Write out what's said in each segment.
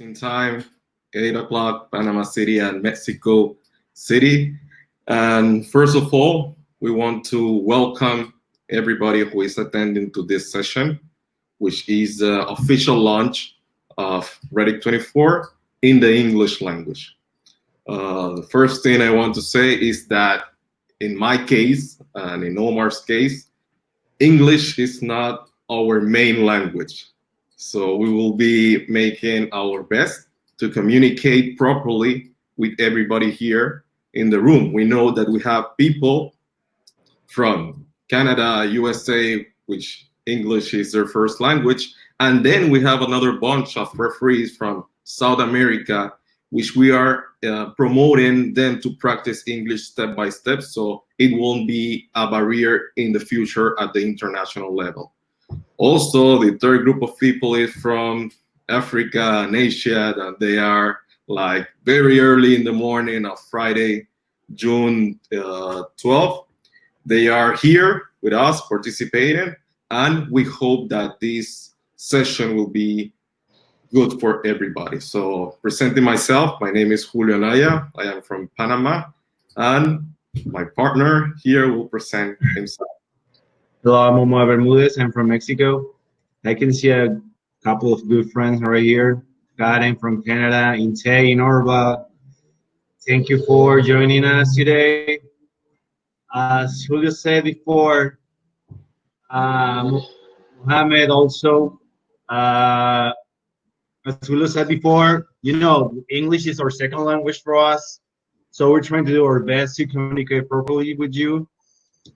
Boston time, 8 o'clock, Panama City and Mexico City. And first of all, we want to welcome everybody who is attending to this session, which is the official launch of Redic 24 in the English language. The first thing I want to say is that in my case, and in Omar's case, English is not our main language. So we will be making our best to communicate properly with everybody here in the room. We know that we have people from Canada, USA, which English is their first language. And then we have another bunch of referees from South America, which we are promoting them to practice English step by step, so it won't be a barrier in the future at the international level. Also, the third group of people is from Africa and Asia, and they are like very early in the morning of Friday, June 12th. They are here with us participating, and we hope that this session will be good for everybody. So presenting myself, my name is Julio Anaya. I am from Panama, and my partner here will present himself. Hello, I'm Omar Bermudez. I'm from Mexico. I can see a couple of good friends right here. Karen from Canada, Inte in Orba. Thank you for joining us today. As Julio said before, Mohammed also, as Julio said before, English is our second language for us. So we're trying to do our best to communicate properly with you.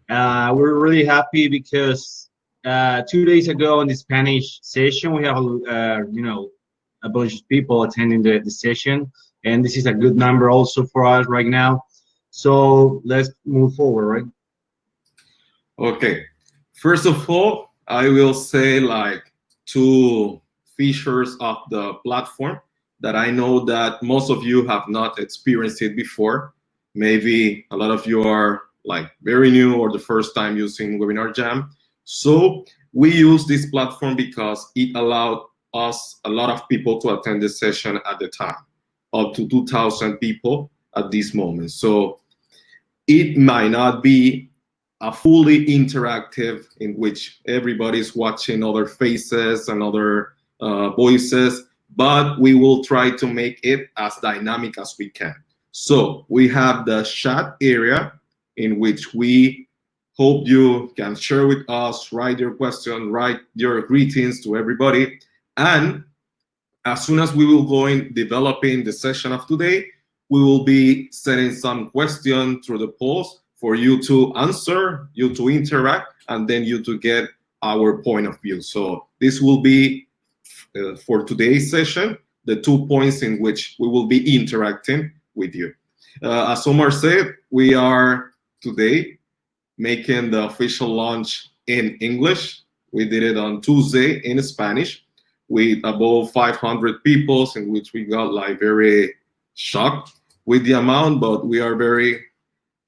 We're really happy because 2 days ago in the Spanish session, we have a bunch of people attending the session, and this is a good number also for us right now. So let's move forward, right? Okay. First of all, I will say like two features of the platform that I know that most of you have not experienced it before. Maybe a lot of you are like very new or the first time using Webinar Jam. So we use this platform because it allowed us a lot of people to attend this session at the time, up to 2,000 people at this moment. So it might not be a fully interactive in which everybody's watching other faces and other voices, but we will try to make it as dynamic as we can. So we have the chat area in which we hope you can share with us, write your question, write your greetings to everybody. And as soon as we will go in developing the session of today, we will be setting some questions through the polls for you to answer, you to interact, and then you to get our point of view. So this will be for today's session, the 2 points in which we will be interacting with you. As Omar said, we are today making the official launch in English. We did it on Tuesday in Spanish with above 500 people, in which we got like very shocked with the amount, but we are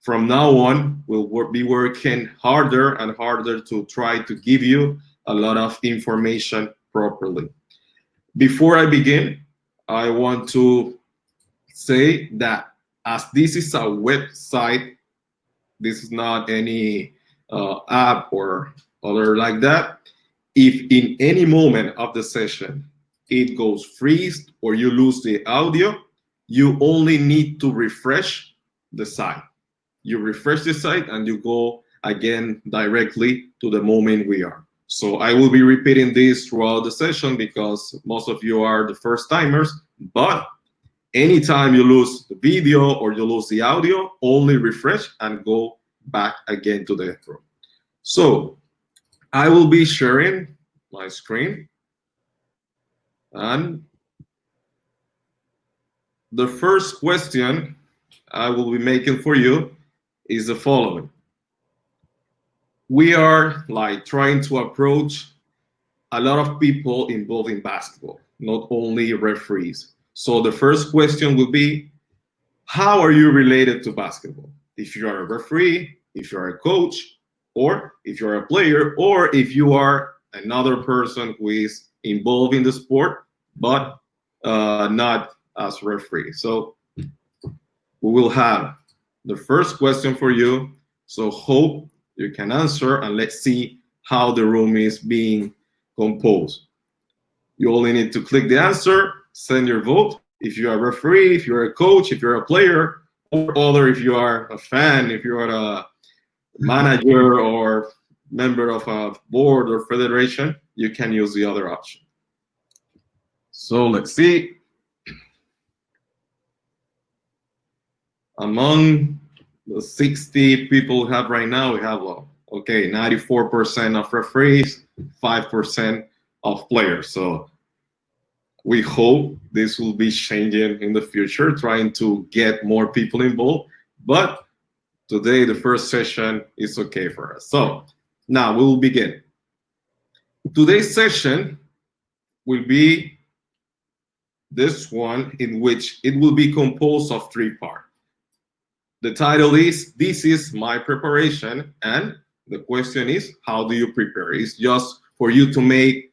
from now on, we'll be working harder and harder to try to give you a lot of information properly. Before I begin, I want to say that as this is a website, this is not any app or other like that. If in any moment of the session it goes freeze or you lose the audio, you only need to refresh the site. You refresh the site and you go again directly to the moment we are. So I will be repeating this throughout the session because most of you are the first timers, but anytime you lose the video or you lose the audio, only refresh and go back again to the room. So I will be sharing my screen, and the first question I will be making for you is the following. We are like trying to approach a lot of people involved in basketball, not only referees. So the first question will be, how are you related to basketball? If you are a referee, if you are a coach, or if you're a player, or if you are another person who is involved in the sport, but not as referee. So we will have the first question for you. So hope you can answer, and let's see how the room is being composed. You only need to click the answer, send your vote. If you are a referee, if you're a coach, if you're a player, or other, if you are a fan, if you are a manager or member of a board or federation, you can use the other option. So let's see. Among the 60 people we have right now, we have, okay, 94% of referees, 5% of players. So we hope this will be changing in the future, trying to get more people involved. But today, the first session is okay for us. So now we will begin. Today's session will be this one, in which it will be composed of 3 parts. The title is "This is my preparation," and the question is, how do you prepare? It's just for you to make,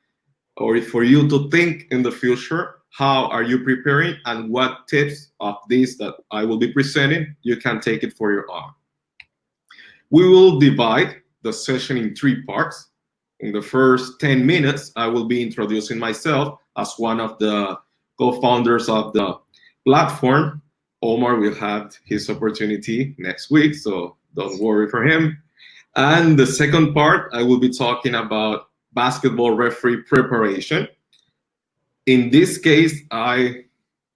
or for you to think in the future, how are you preparing, and what tips of this that I will be presenting, you can take it for your own. We will divide the session in 3 parts. In the first 10 minutes, I will be introducing myself as one of the co-founders of the platform. Omar will have his opportunity next week, so don't worry for him. And the second part, I will be talking about basketball referee preparation. In this case, I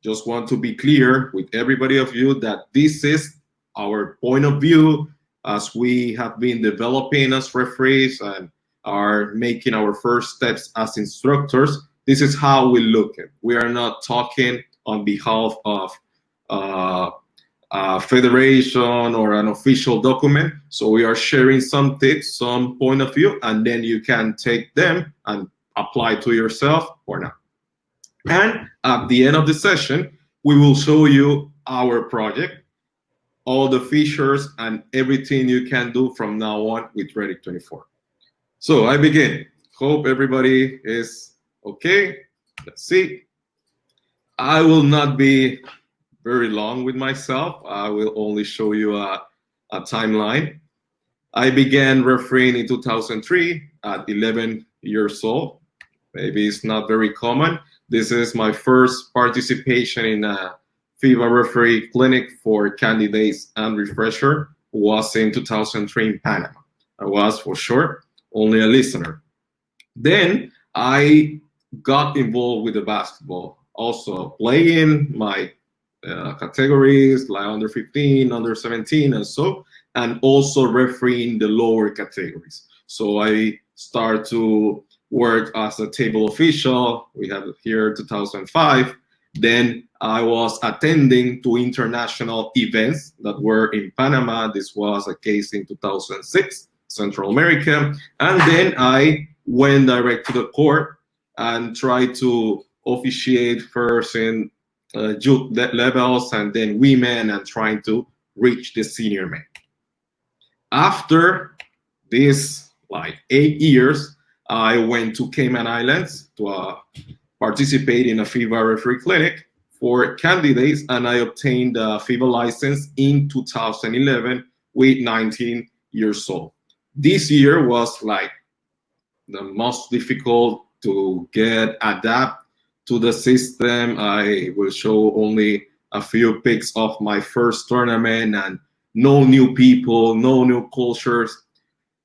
just want to be clear with everybody of you that this is our point of view as we have been developing as referees and are making our first steps as instructors. This is how we look at. We are not talking on behalf of a federation or an official document. So we are sharing some tips, some point of view, and then you can take them and apply to yourself or not. And at the end of the session, we will show you our project, all the features and everything you can do from now on with Reddit 24. So I begin. Hope everybody is okay. Let's see. I will not be very long with myself. I will only show you a timeline. I began refereeing in 2003 at 11 years old. Maybe it's not very common. This is my first participation in a FIBA referee clinic for candidates and refresher. Was in 2003 in Panama. I was, for sure, only a listener. Then I got involved with the basketball, also playing my categories like under 15, under 17, and also refereeing the lower categories. So I start to work as a table official. We have it here 2005. Then I was attending to international events that were in Panama. This was a case in 2006, Central America. And then I went direct to the court and tried to officiate first in youth levels and then women, and trying to reach the senior men. After this, like 8 years, I went to Cayman Islands to participate in a FIBA referee clinic for candidates, and I obtained a FIBA license in 2011 with 19 years old. This year was like the most difficult to adapt to the system. I will show only a few pics of my first tournament, and no new people, no new cultures,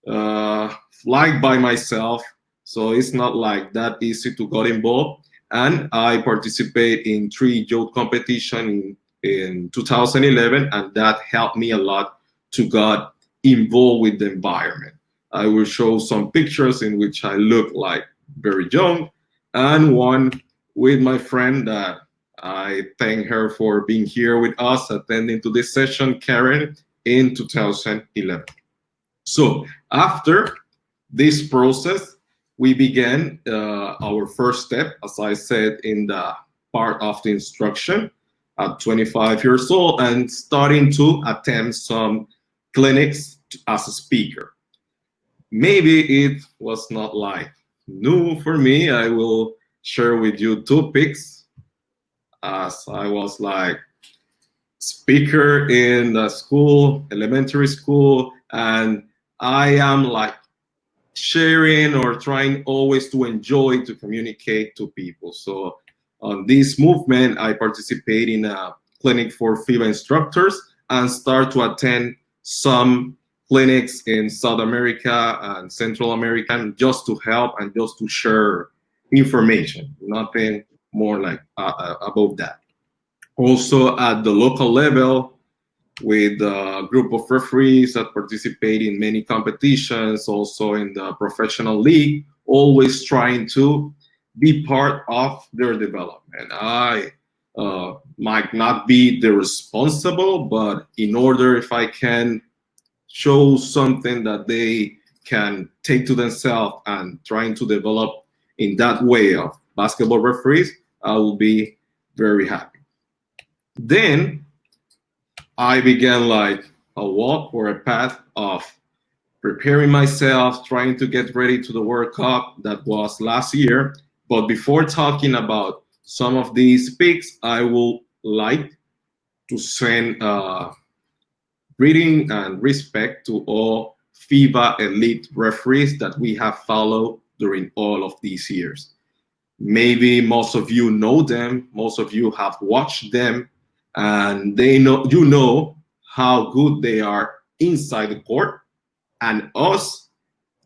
like by myself. So it's not like that easy to get involved. And I participate in 3 youth competition in 2011, and that helped me a lot to get involved with the environment. I will show some pictures in which I look like very young, and one with my friend that I thank her for being here with us, attending to this session, Karen, in 2011. So after this process, we began our first step, as I said, in the part of the instruction at 25 years old, and starting to attend some clinics as a speaker. Maybe it was not like new for me. I will share with you 2 pics. as I was like speaker in the school, elementary school, and I am like sharing or trying always to enjoy to communicate to people. So on this movement, I participate in a clinic for FIBA instructors and start to attend some clinics in South America and Central America just to help and just to share information, nothing more like above that. Also at the local level, with a group of referees that participate in many competitions, also in the professional league, always trying to be part of their development. I might not be the responsible, but in order if I can show something that they can take to themselves and trying to develop in that way of basketball referees, I will be very happy. Then I began like a walk or a path of preparing myself, trying to get ready to the World Cup that was last year. But before talking about some of these picks, I would like to send greeting and respect to all FIBA elite referees that we have followed during all of these years. Maybe most of you know them, most of you have watched them, and they know you know how good they are inside the court, and us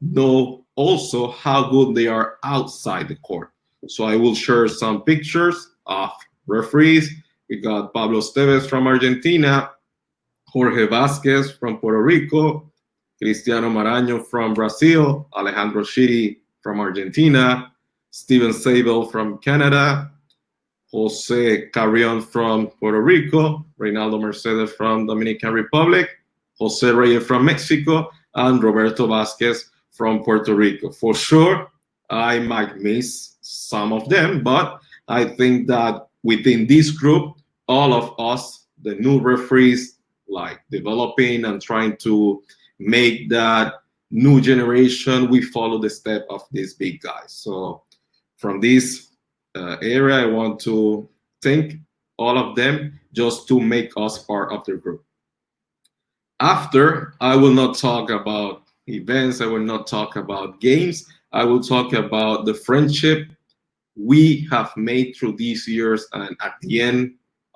know also how good they are outside the court. So I will share some pictures of referees. We got Pablo Esteves from Argentina, Jorge Vasquez from Puerto Rico, Cristiano Maraño from Brazil, Alejandro Schiri from Argentina, Steven Sabel from Canada, Jose Carrion from Puerto Rico, Reynaldo Mercedes from Dominican Republic, Jose Reyes from Mexico, and Roberto Vasquez from Puerto Rico. For sure, I might miss some of them, but I think that within this group, all of us, the new referees, like developing and trying to make that new generation, we follow the step of these big guys. So from this area, I want to thank all of them just to make us part of the group. After, I will not talk about events, I will not talk about games, I will talk about the friendship we have made through these years, and at the end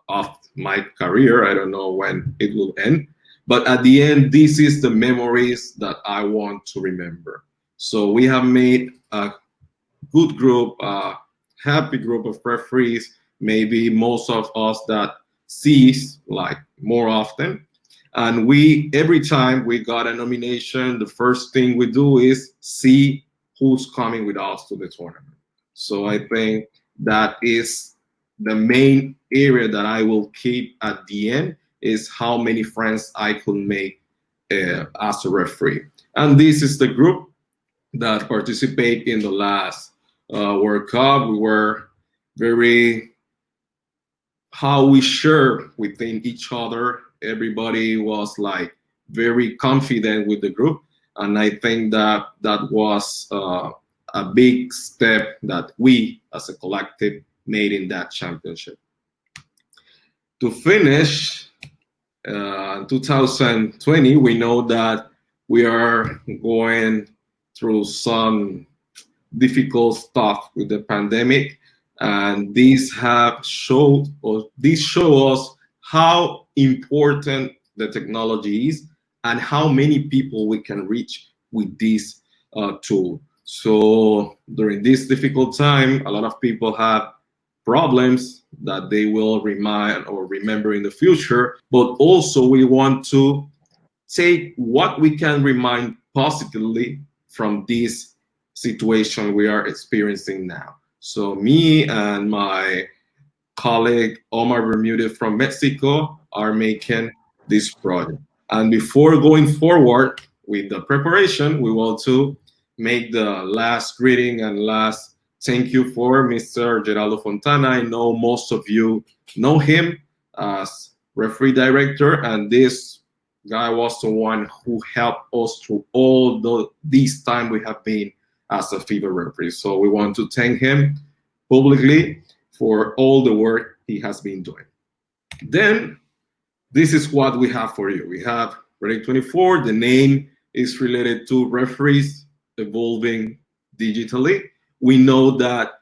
of my career, I don't know when it will end, but at the end, this is the memories that I want to remember. So we have made a good group, a happy group of referees, maybe most of us that sees like more often. And we, every time we got a nomination, the first thing we do is see who's coming with us to the tournament. So I think that is the main area that I will keep at the end, is how many friends I could make as a referee. And this is the group that participate in the last World Cup. We were very, how we share within each other. Everybody was like very confident with the group. And I think that that was a big step that we as a collective made in that championship. To finish, in 2020, we know that we are going through some difficult stuff with the pandemic, and these have showed, or these show us how important the technology is and how many people we can reach with this tool. So during this difficult time, a lot of people have problems that they will remind or remember in the future, but also we want to take what we can remind positively from this situation we are experiencing now. So me and my colleague Omar Bermudez from Mexico are making this project. And before going forward with the preparation, we want to make the last greeting and last thank you for Mr. Geraldo Fontana. I know most of you know him as referee director, and this guy was the one who helped us through all this time we have been as a FIBA referee. So we want to thank him publicly for all the work he has been doing. Then this is what we have for you. We have Ready 24. The name is related to referees evolving digitally. We know that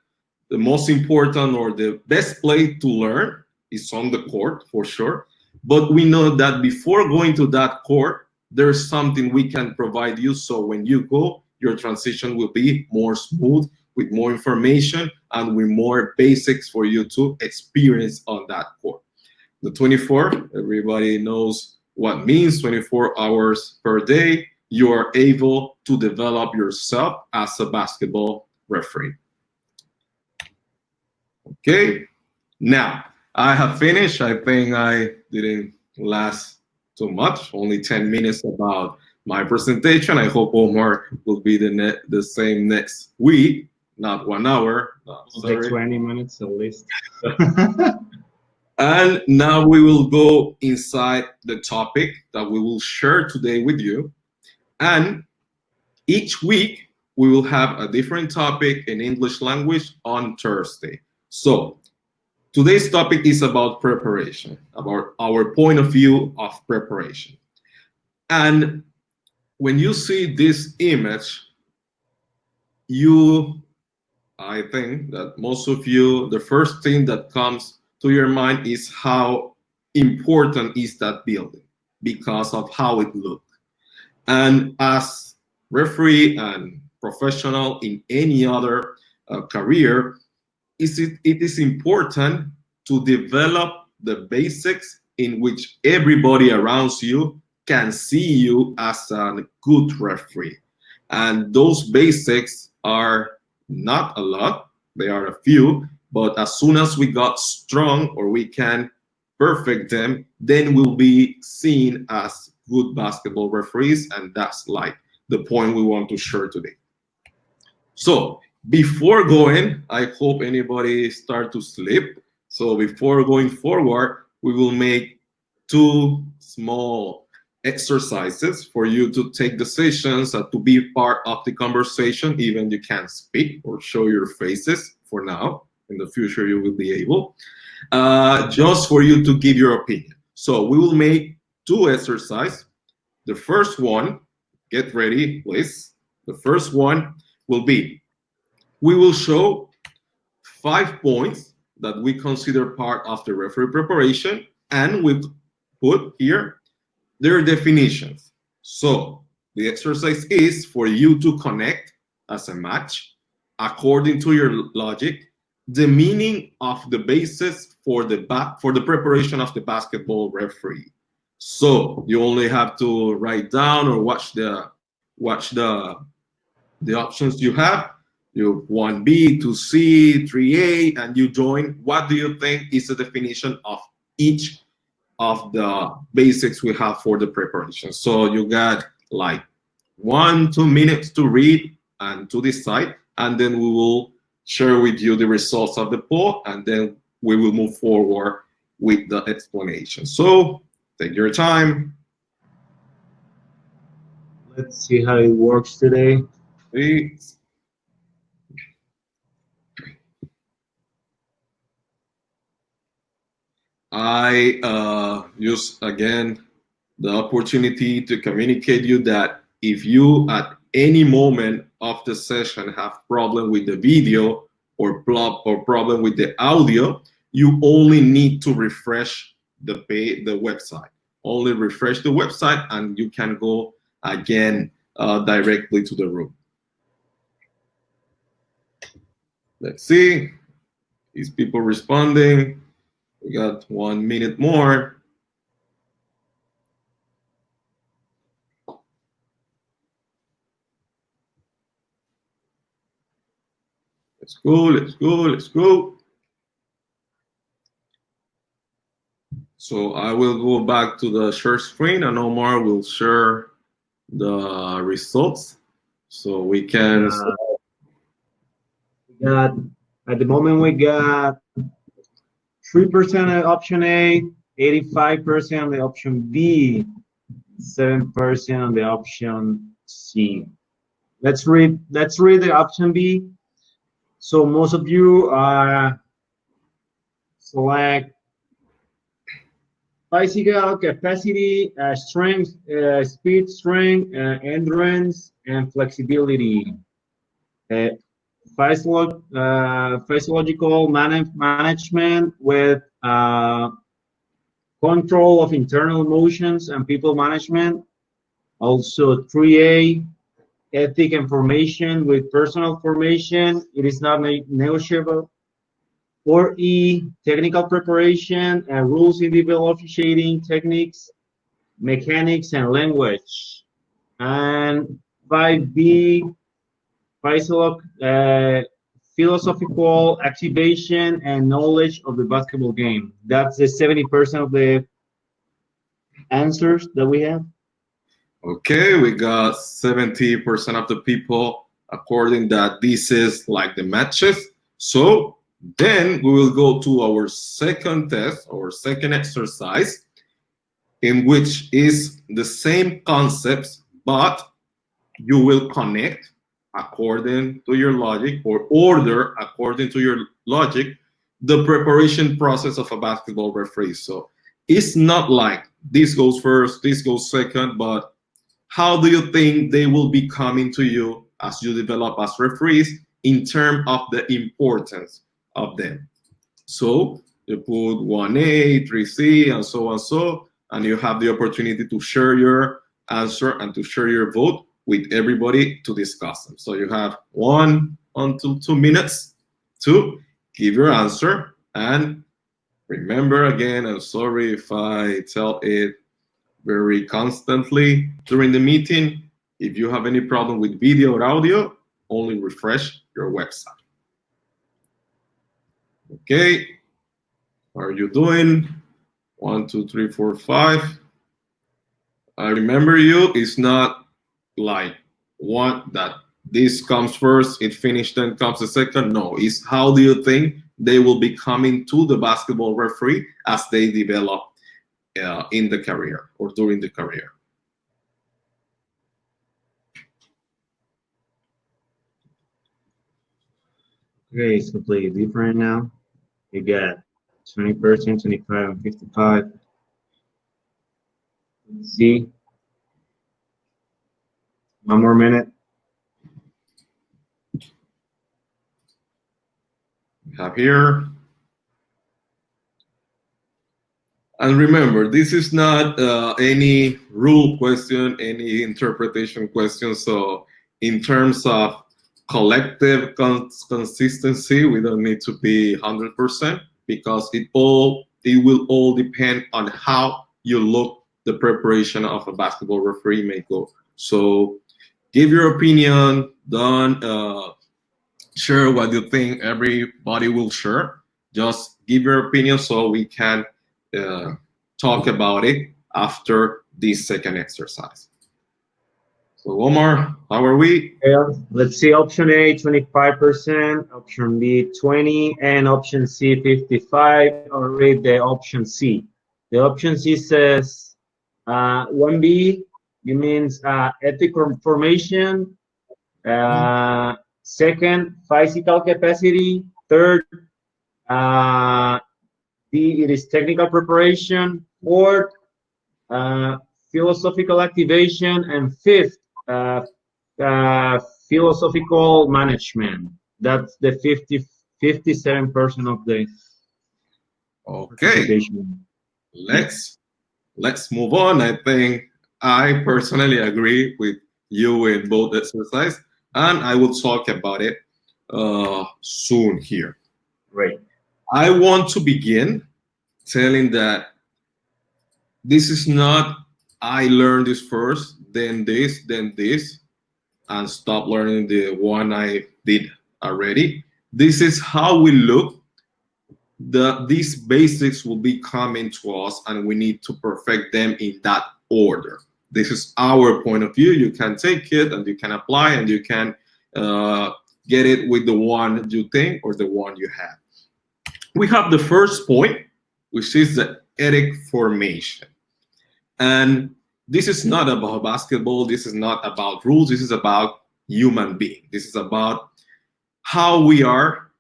the most important or the best place to learn is on the court for sure. But we know that before going to that court, there's something we can provide you. So when you go, your transition will be more smooth, with more information and with more basics for you to experience on that court. The 24, everybody knows what means 24 hours per day. You are able to develop yourself as a basketball referee. Okay, now I have finished. I think I didn't last too much, only 10 minutes about my presentation. I hope Omar will be the same next week, not 1 hour. No, like 20 minutes at least. And now we will go inside the topic that we will share today with you. And each week we will have a different topic in English language on Thursday. So today's topic is about preparation, about our point of view of preparation. And when you see this image, I think that most of you, the first thing that comes to your mind is how important is that building because of how it looked. And as referee and professional in any other career, it is important to develop the basics in which everybody around you can see you as a good referee. And those basics are not a lot, they are a few, but as soon as we got strong or we can perfect them, then we'll be seen as good basketball referees, and that's like the point we want to share today. So before going, I hope anybody start to sleep. So before going forward, we will make 2 small exercises for you to take decisions and to be part of the conversation. Even you can't speak or show your faces for now. In the future, you will be able. Just for you to give your opinion. So we will make 2 exercises. The first one, get ready, please. The first one will be, we will show 5 points that we consider part of the referee preparation, and we put here their definitions. So the exercise is for you to connect as a match, according to your logic, the meaning of the basis for the preparation of the basketball referee. So you only have to write down or watch the options you have. You 1B, 2C, 3A, and you join. What do you think is the definition of each of the basics we have for the preparation? So you got like 1-2 minutes to read and to decide, and then we will share with you the results of the poll, and then we will move forward with the explanation. So take your time. Let's see how it works today. Please. I use again the opportunity to communicate you that if you at any moment of the session have problem with the video or problem with the audio, you only need to refresh the website. Only refresh the website and you can go again directly to the room. Let's see. Is people responding? We got 1 minute more. Let's go, let's go, let's go. So I will go back to the share screen and Omar will share the results. So we can... At the moment, we got 3% on option A, 85% on the option B, 7% on the option C. Let's read the option B. So most of you are select physical capacity, strength, speed, strength, endurance, and flexibility. Uh, physiological management with control of internal emotions and people management. Also, 3A, ethic and formation with personal formation. It is not negotiable. 4E, technical preparation, rules in individual officiating, techniques, mechanics, and language. And 5B, philosophical activation and knowledge of the basketball game. That's the 70% of the answers that we have. Okay, we got 70% of the people according that this is like the matches. So then we will go to our second test, our second exercise, in which is the same concepts, but you will connect according to your logic or order according to your logic the preparation process of a basketball referee. So it's not like this goes first, this goes second, but how do you think they will be coming to you as you develop as referees in terms of the importance of them? So you put 1A, 3C, and so on, and you have the opportunity to share your answer and to share your vote with everybody to discuss them. So you have 1 until 2 minutes to give your answer. And remember again, I'm sorry if I tell it very constantly during the meeting. If you have any problem with video or audio, only refresh your website. Okay, how are you doing? 1, 2, 3, 4, 5. I remember you, it's not like one that this comes first, it finished, then comes the second. No, it's how do you think they will be coming to the basketball referee as they develop in the career or during the career. Okay, it's completely different now. You got 20%, 25, and 55. See, 1 more minute. We have here. And remember, this is not any rule question, any interpretation question. So in terms of collective consistency, we don't need to be 100% because it will all depend on how you look the preparation of a basketball referee may go. So give your opinion, don't share what you think everybody will share. Just give your opinion so we can talk about it after this second exercise. So Omar, how are we? Yeah, let's see. Option A, 25%. Option B, 20, and option C, 55. I'll read the option C. The option C says 1B, it means ethical formation. Second, physical capacity. Third, D, it is technical preparation. Fourth, philosophical activation. And fifth, philosophical management. That's the 57% of the Okay. Let's move on. I think I personally agree with you in both exercises, and I will talk about it soon here. Right. I want to begin telling that this is not I learned this first, then this, and stop learning the one I did already. This is how we look. These basics will be coming to us, and we need to perfect them in that order. This is our point of view. You can take it and you can apply, and you can get it with the one you think or the one you have. We have the first point, which is the ethic formation. And this is not about basketball. This is not about rules. This is about human being. This is about how we are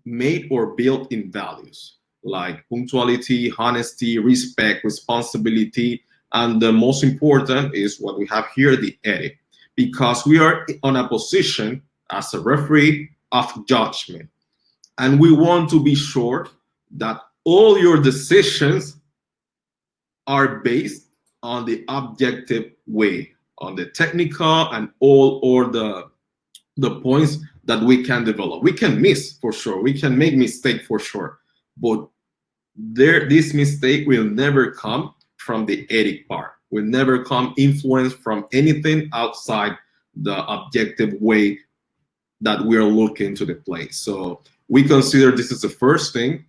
made or built in values. like punctuality, honesty, respect, responsibility, and the most important is what we have here, the ethic, because we are on a position as a referee of judgment. And we want to be sure that all your decisions are based on the objective way, on the technical and all or the points that we can develop. We can miss for sure. We can make mistake for sure, but this mistake will never come from the ethic part. Will never come influence from anything outside the objective way that we're looking to the play. So we consider this is the first thing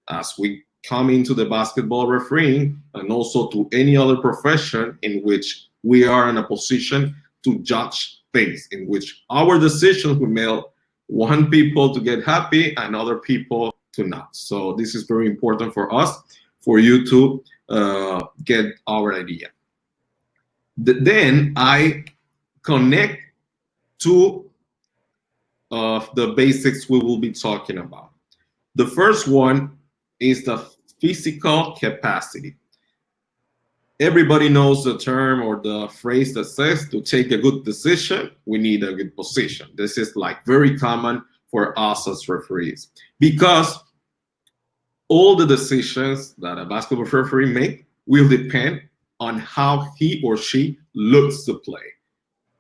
as we come into the basketball refereeing and also to any other profession in which we are in a position to judge things, in which our decisions will make one people to get happy and other people to not. So this is very important for us, for you to get our idea. Then I connect two of the basics we will be talking about. The first one is the physical capacity. Everybody knows the term or the phrase that says to take a good decision, we need a good position. This is like very common for us as referees because all the decisions that a basketball referee make will depend on how he or she looks to play.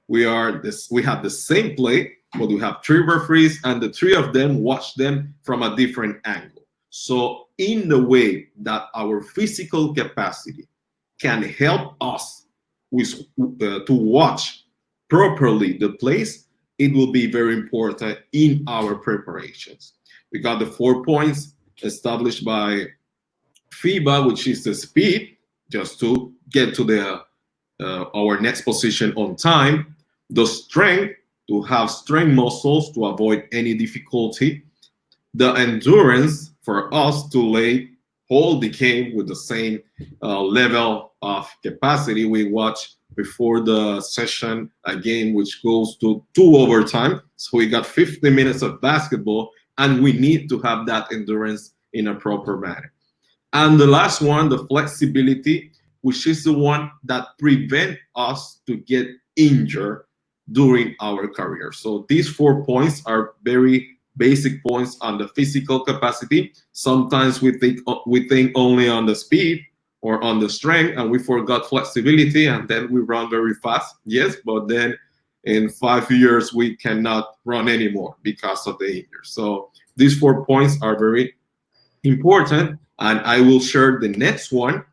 We have the same play, but we have three referees and the three of them watch them from a different angle. So in the way that our physical capacity can help us to watch properly the plays, it will be very important in our preparations. We got the 4 points established by FIBA, which is the speed, just to get to the our next position on time, the strength, to have strength muscles to avoid any difficulty, the endurance for us to hold the game with the same level of capacity. We watch before the session a game which goes to 2 overtime, so we got 50 minutes of basketball and we need to have that endurance in a proper manner. And the last one, the flexibility, which is the one that prevent us to get injured during our career. So these 4 points are very basic points on the physical capacity. Sometimes we think only on the speed or on the strength, and we forgot flexibility, and then we run very fast. Yes, but then in 5 years we cannot run anymore because of the injury. So these 4 points are very important, and I will share the next one.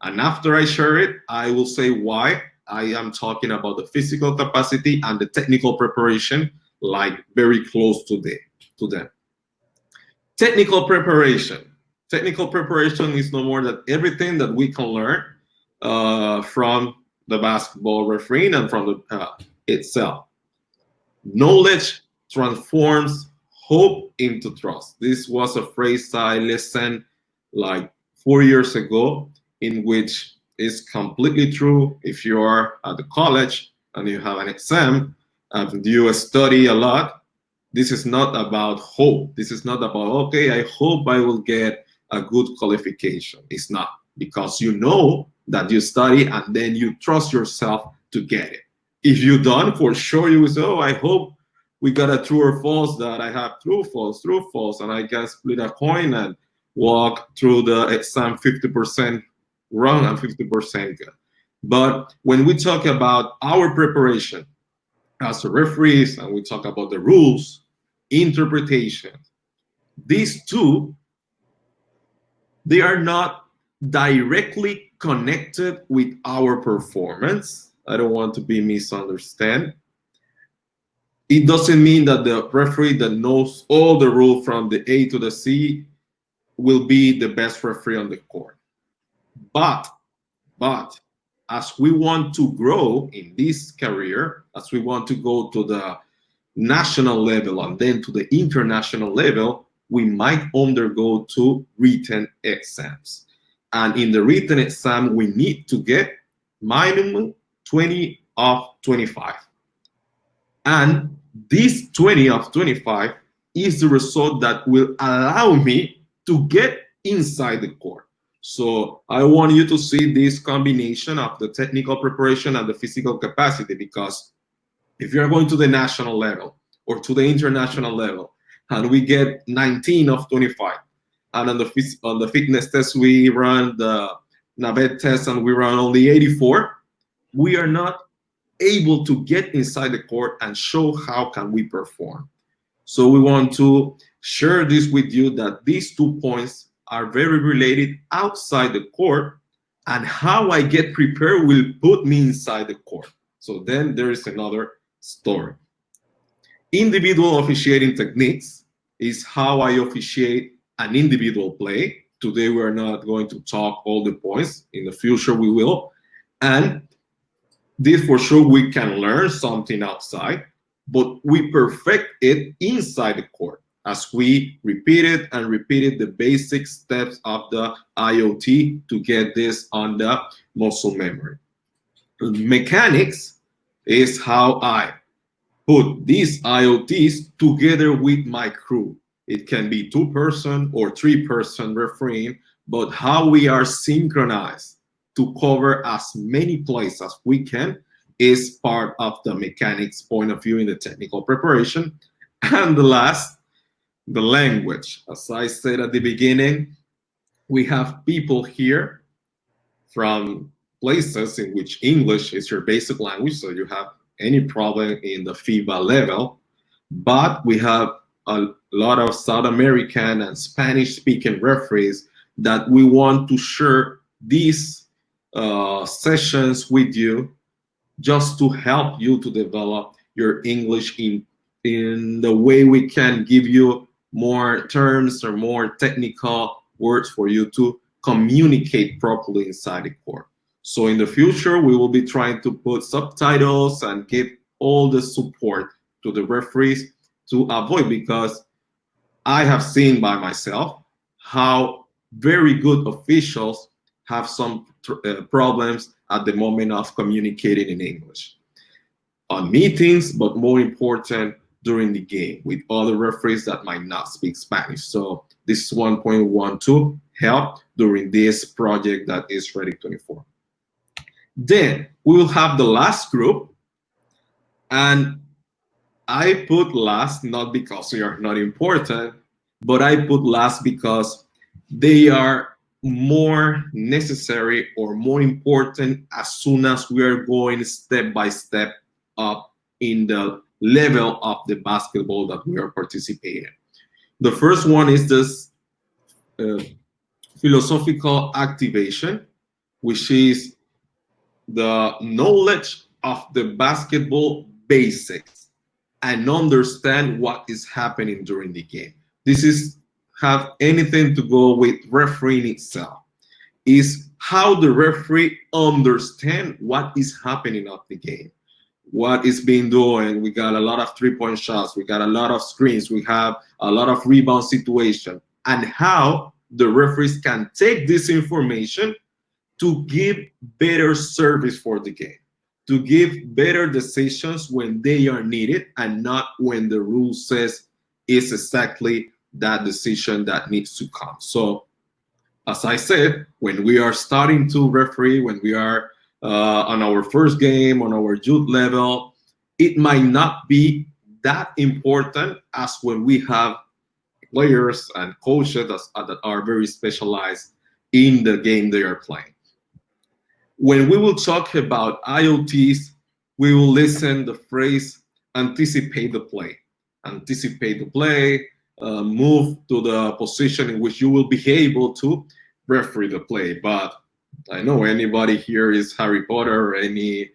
And after I share it, I will say why I am talking about the physical capacity and the technical preparation, like very close to them. Technical preparation. Technical preparation is no more than everything that we can learn from the basketball refereeing and from the itself. Knowledge transforms hope into trust. This was a phrase I listened like 4 years ago, in which is completely true. If you are at the college and you have an exam and you study a lot, this is not about hope. This is not about, okay, I hope I will get a good qualification. It's not, because you know that you study and then you trust yourself to get it. If you don't, for sure you will say, oh, I hope we got a true or false, that I have true, false, and I can split a coin and walk through the exam 50% wrong and 50% good. But when we talk about our preparation as a referees and we talk about the rules, interpretation, these two, they are not directly connected with our performance. I don't want to be misunderstood. It doesn't mean that the referee that knows all the rules from the A to the C will be the best referee on the court. But as we want to grow in this career, as we want to go to the national level and then to the international level, we might undergo 2 written exams. And in the written exam, we need to get minimum 20 of 25. And this 20 of 25 is the result that will allow me to get inside the court. So I want you to see this combination of the technical preparation and the physical capacity, because if you're going to the national level or to the international level and we get 19 of 25, and on the fitness test we run the NAVET test and we run only 84, we are not able to get inside the court and show how can we perform. So we want to share this with you, that these 2 points are very related outside the court, and how I get prepared will put me inside the court. So then there is another story. Individual officiating techniques is how I officiate an individual play. Today we're not going to talk all the points. In the future we will. And this for sure we can learn something outside, but we perfect it inside the court as we repeated and repeated the basic steps of the IoT to get this on the muscle memory. Mechanics is how I put these IoTs together with my crew. It can be 2-person or 3-person refereeing, but how we are synchronized to cover as many plays as we can is part of the mechanics point of view in the technical preparation. And the last, the language. As I said at the beginning, we have people here from places in which English is your basic language, so you have any problem in the FIBA level, but we have a lot of South American and Spanish speaking referees that we want to share these sessions with you, just to help you to develop your English in the way we can give you more terms or more technical words for you to communicate properly inside the court. So in the future, we will be trying to put subtitles and give all the support to the referees to avoid, because I have seen by myself how very good officials have some problems at the moment of communicating in English on meetings, but more important during the game with other referees that might not speak Spanish. So this is one point we want to help during this project that is Ready 24. Then we will have the last group, and I put last not because they are not important, but I put last because they are more necessary or more important as soon as we are going step by step up in the level of the basketball that we are participating. The first one is this philosophical activation, which is the knowledge of the basketball basics and understand what is happening during the game. This is have anything to go with refereeing itself. Is how the referee understand what is happening of the game, what is being doing. We got a lot of 3-point shots, we got a lot of screens, we have a lot of rebound situation, and how the referees can take this information to give better service for the game, to give better decisions when they are needed and not when the rule says it's exactly that decision that needs to come. So as I said, when we are starting to referee, when we are on our first game, on our youth level, it might not be that important as when we have players and coaches that are very specialized in the game they are playing. When we will talk about IoTs, we will listen the phrase anticipate the play. Anticipate the play, move to the position in which you will be able to referee the play. But I know anybody here is Harry Potter or any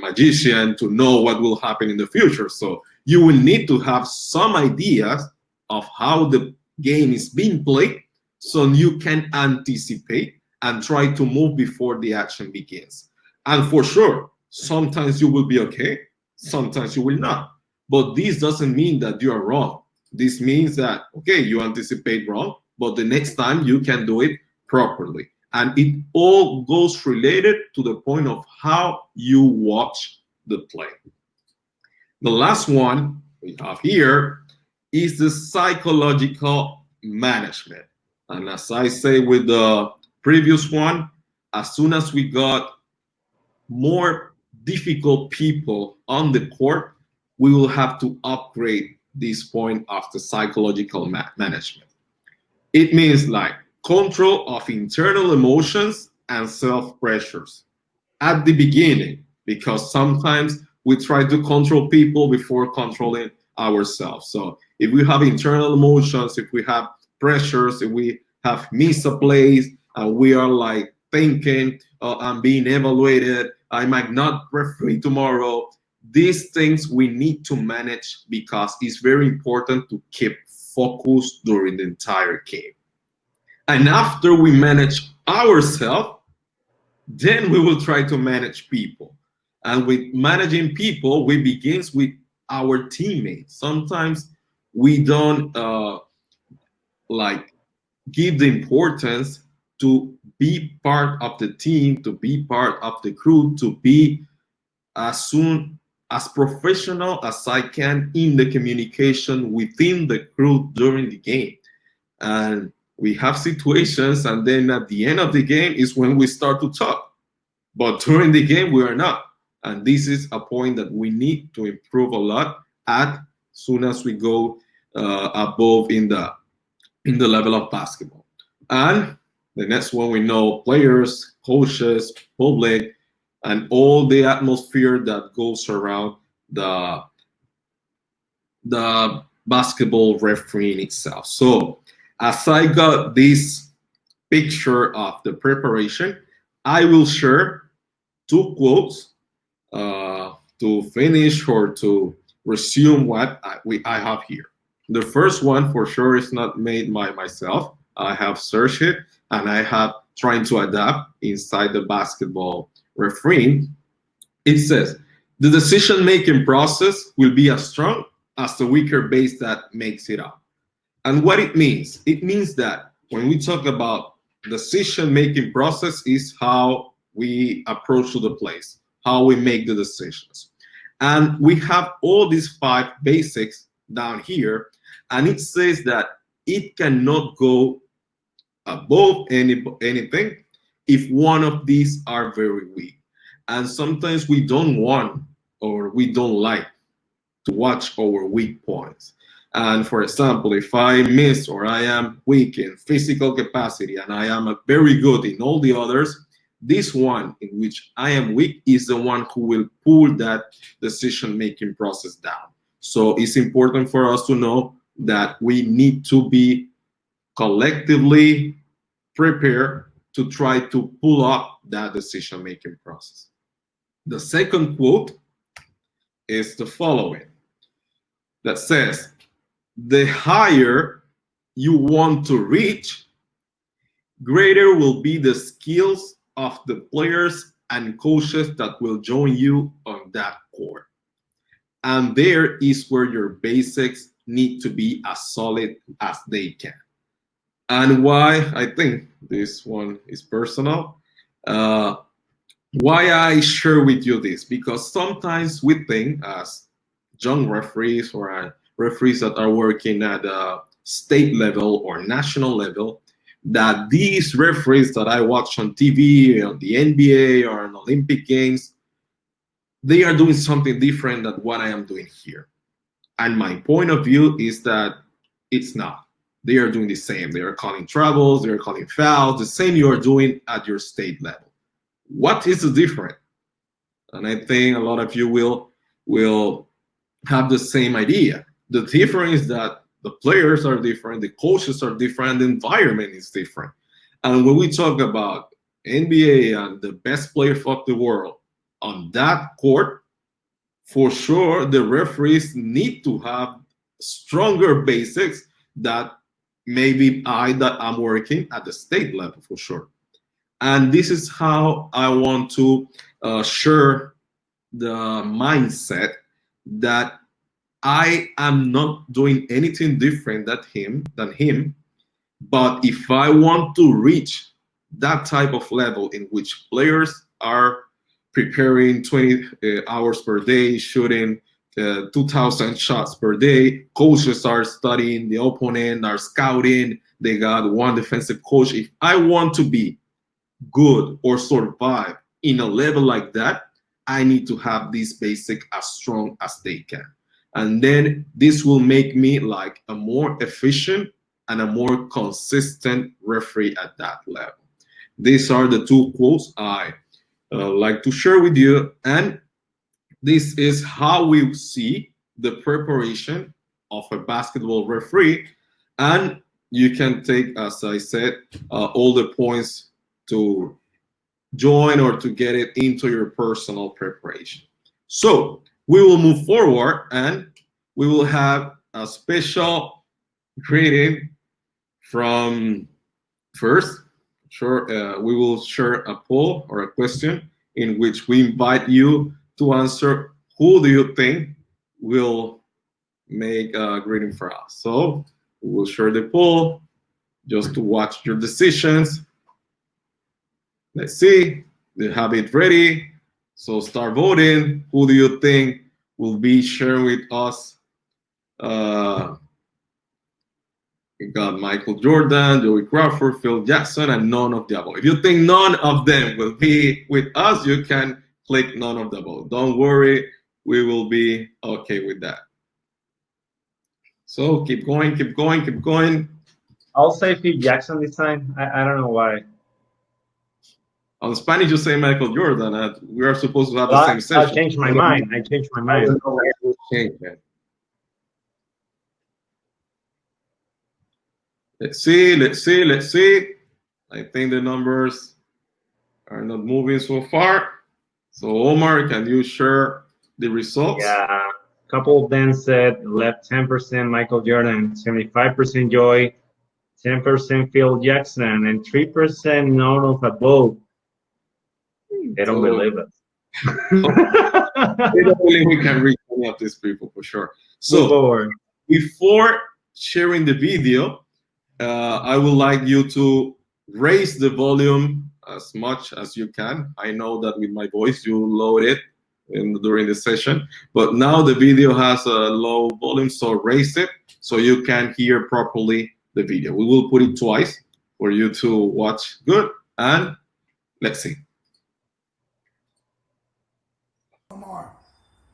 magician to know what will happen in the future. So you will need to have some ideas of how the game is being played so you can anticipate and try to move before the action begins. And for sure, sometimes you will be okay, sometimes you will not. But this doesn't mean that you are wrong. This means that, okay, you anticipate wrong, but the next time you can do it properly. And it all goes related to the point of how you watch the play. The last one we have here is the psychological management. And as I say with the previous one, as soon as we got more difficult people on the court, we will have to upgrade this point of the psychological management. It means like control of internal emotions and self pressures at the beginning, because sometimes we try to control people before controlling ourselves. So if we have internal emotions, if we have pressures, if we have missed a place, and we are like thinking, I'm being evaluated, I might not referee tomorrow. These things we need to manage because it's very important to keep focus during the entire game. And after we manage ourselves, then we will try to manage people. And with managing people, we begins with our teammates. Sometimes we don't like give the importance to be part of the team, to be part of the crew, to be as soon as professional as I can in the communication within the crew during the game. And we have situations, and then at the end of the game is when we start to talk. But during the game, we are not. And this is a point that we need to improve a lot as soon as we go above in the level of basketball. And the next one, we know players, coaches, public, and all the atmosphere that goes around the the basketball refereeing itself. So as I got this picture of the preparation, I will share two quotes to finish or to resume what I have here. The first one for sure is not made by myself. I have searched it and I have trying to adapt inside the basketball refereeing. It says, the decision making process will be as strong as the weaker base that makes it up. And what it means that when we talk about decision making process is how we approach to the place, how we make the decisions. And we have all these five basics down here, and it says that it cannot go above anything if one of these are very weak. And sometimes we don't want or we don't like to watch our weak points. And for example, if I miss or I am weak in physical capacity and I am very good in all the others, this one in which I am weak is the one who will pull that decision making process down. So it's important for us to know that we need to be collectively prepared to try to pull up that decision making process. The second quote is the following that says, the higher you want to reach, greater will be the skills of the players and coaches that will join you on that court. And there is where your basics need to be as solid as they can. And why I think this one is personal. Why I share with you this? Because sometimes we think as young referees or referees that are working at a state level or national level, that these referees that I watch on TV, on the NBA or on Olympic Games, they are doing something different than what I am doing here. And my point of view is that it's not. They are doing the same. They are calling travels, they are calling fouls, the same you are doing at your state level. What is the difference? And I think a lot of you will have the same idea. The difference is that the players are different, the coaches are different, the environment is different. And when we talk about NBA and the best players of the world on that court, for sure the referees need to have stronger basics that maybe I that I'm working at the state level for sure. And this is how I want to share the mindset that I am not doing anything different than him. But if I want to reach that type of level in which players are preparing 20 hours per day, shooting 2,000 shots per day, coaches are studying the opponent, are scouting, they got one defensive coach. If I want to be good or survive in a level like that, I need to have this basic as strong as they can. And then this will make me like a more efficient and a more consistent referee at that level. These are the two quotes I like to share with you. And this is how we see the preparation of a basketball referee. And you can take, as I said, all the points to join or to get it into your personal preparation. So we will move forward and we will have a special greeting from first. Sure, we will share a poll or a question in which we invite you to answer who do you think will make a greeting for us. So we will share the poll just to watch your decisions. Let's see, they have it ready. So start voting. Who do you think will be sharing with us? We got Michael Jordan, Joey Crawford, Phil Jackson, and none of the above. If you think none of them will be with us, you can click none of the above. Don't worry, we will be okay with that. So keep going, keep going, keep going. I'll say Phil Jackson this time. I don't know why. On Spanish, you say Michael Jordan, and we are supposed to have the same session. I changed my mind. I changed my mind. I don't know why it changed, man. Let's see, let's see, let's see. I think the numbers are not moving so far. So Omar, can you share the results? Yeah, a couple of them said left 10% Michael Jordan, 75% Joy, 10% Phil Jackson, and 3% none of above. They don't believe us. They don't believe we can reach any of these people for sure. So before sharing the video, I would like you to raise the volume as much as you can. I know that with my voice you load it during the session, but now the video has a low volume, so raise it so you can hear properly the video. We will put it twice for you to watch good, and let's see. Omar,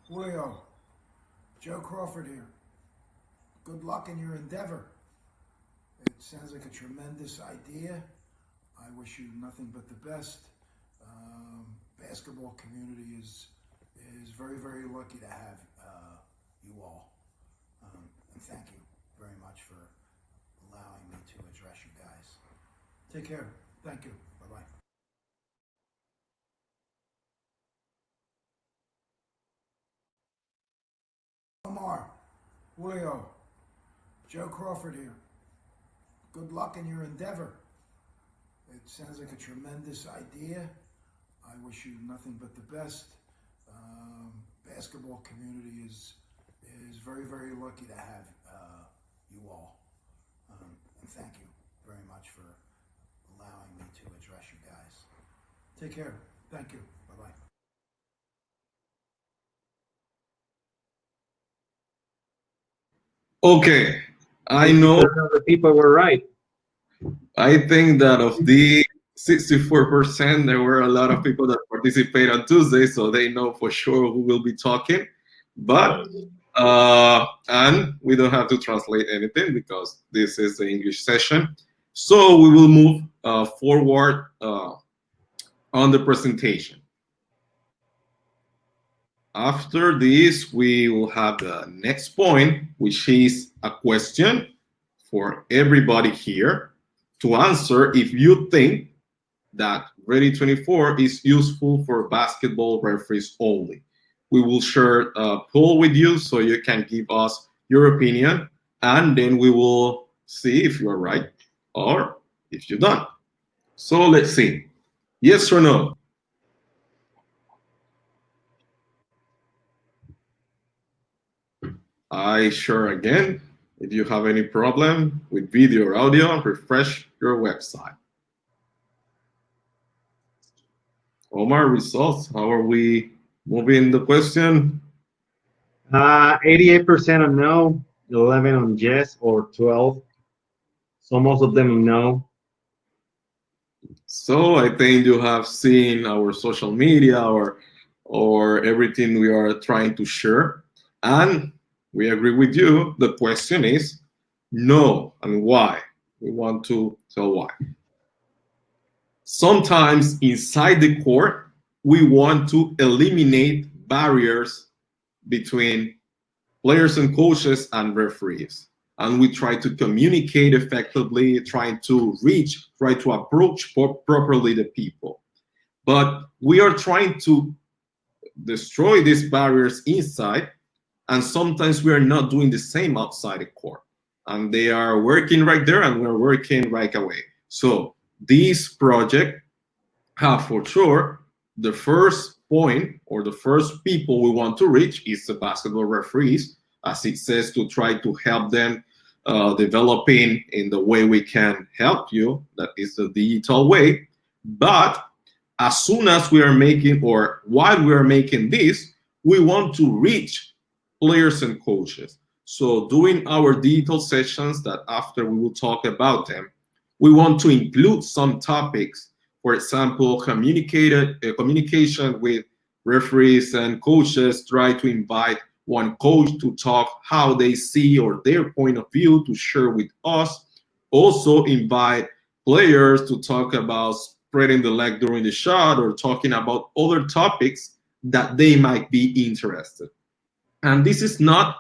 Julio, Joe Crawford here. Good luck in your endeavor. It sounds like a tremendous idea. I wish you nothing but the best. Basketball community is very, very lucky to have you all. And thank you very much for allowing me to address you guys. Take care. Thank you. Bye-bye. Omar, Julio, Joe Crawford here. Good luck in your endeavor. It sounds like a tremendous idea. I wish you nothing but the best. Basketball community is very, very lucky to have you all. And thank you very much for allowing me to address you guys. Take care. Thank you. Bye-bye. Okay, I know the people were right. I think that of the 64%, there were a lot of people that participate on Tuesday, so they know for sure who will be talking. But and we don't have to translate anything because this is the English session. So we will move forward on the presentation. After this, we will have the next point, which is a question for everybody here to answer if you think that Ready 24 is useful for basketball referees only. We will share a poll with you so you can give us your opinion, and then we will see if you are right or if you don't. So let's see. Yes or no? I share again. If you have any problem with video or audio, refresh your website. Omar, results. How are we moving the question? 88% on no, 11 on yes, or 12 So most of them know. So I think you have seen our social media or everything we are trying to share. And we agree with you. The question is no, and why? We want to tell why. Sometimes inside the court, we want to eliminate barriers between players and coaches and referees. And we try to communicate effectively, trying to reach, try to approach properly the people. But we are trying to destroy these barriers inside, and sometimes we are not doing the same outside the court. And they are working right there, and we're working right away. So this project have for sure the first point or the first people we want to reach is the basketball referees, as it says, to try to help them developing in the way we can help you. That is the digital way. But as soon as we are making, or while we are making this, we want to reach players and coaches. So doing our digital sessions that after we will talk about them, we want to include some topics, for example, communication with referees and coaches, try to invite one coach to talk how they see or their point of view to share with us. Also invite players to talk about spreading the leg during the shot or talking about other topics that they might be interested. And this is not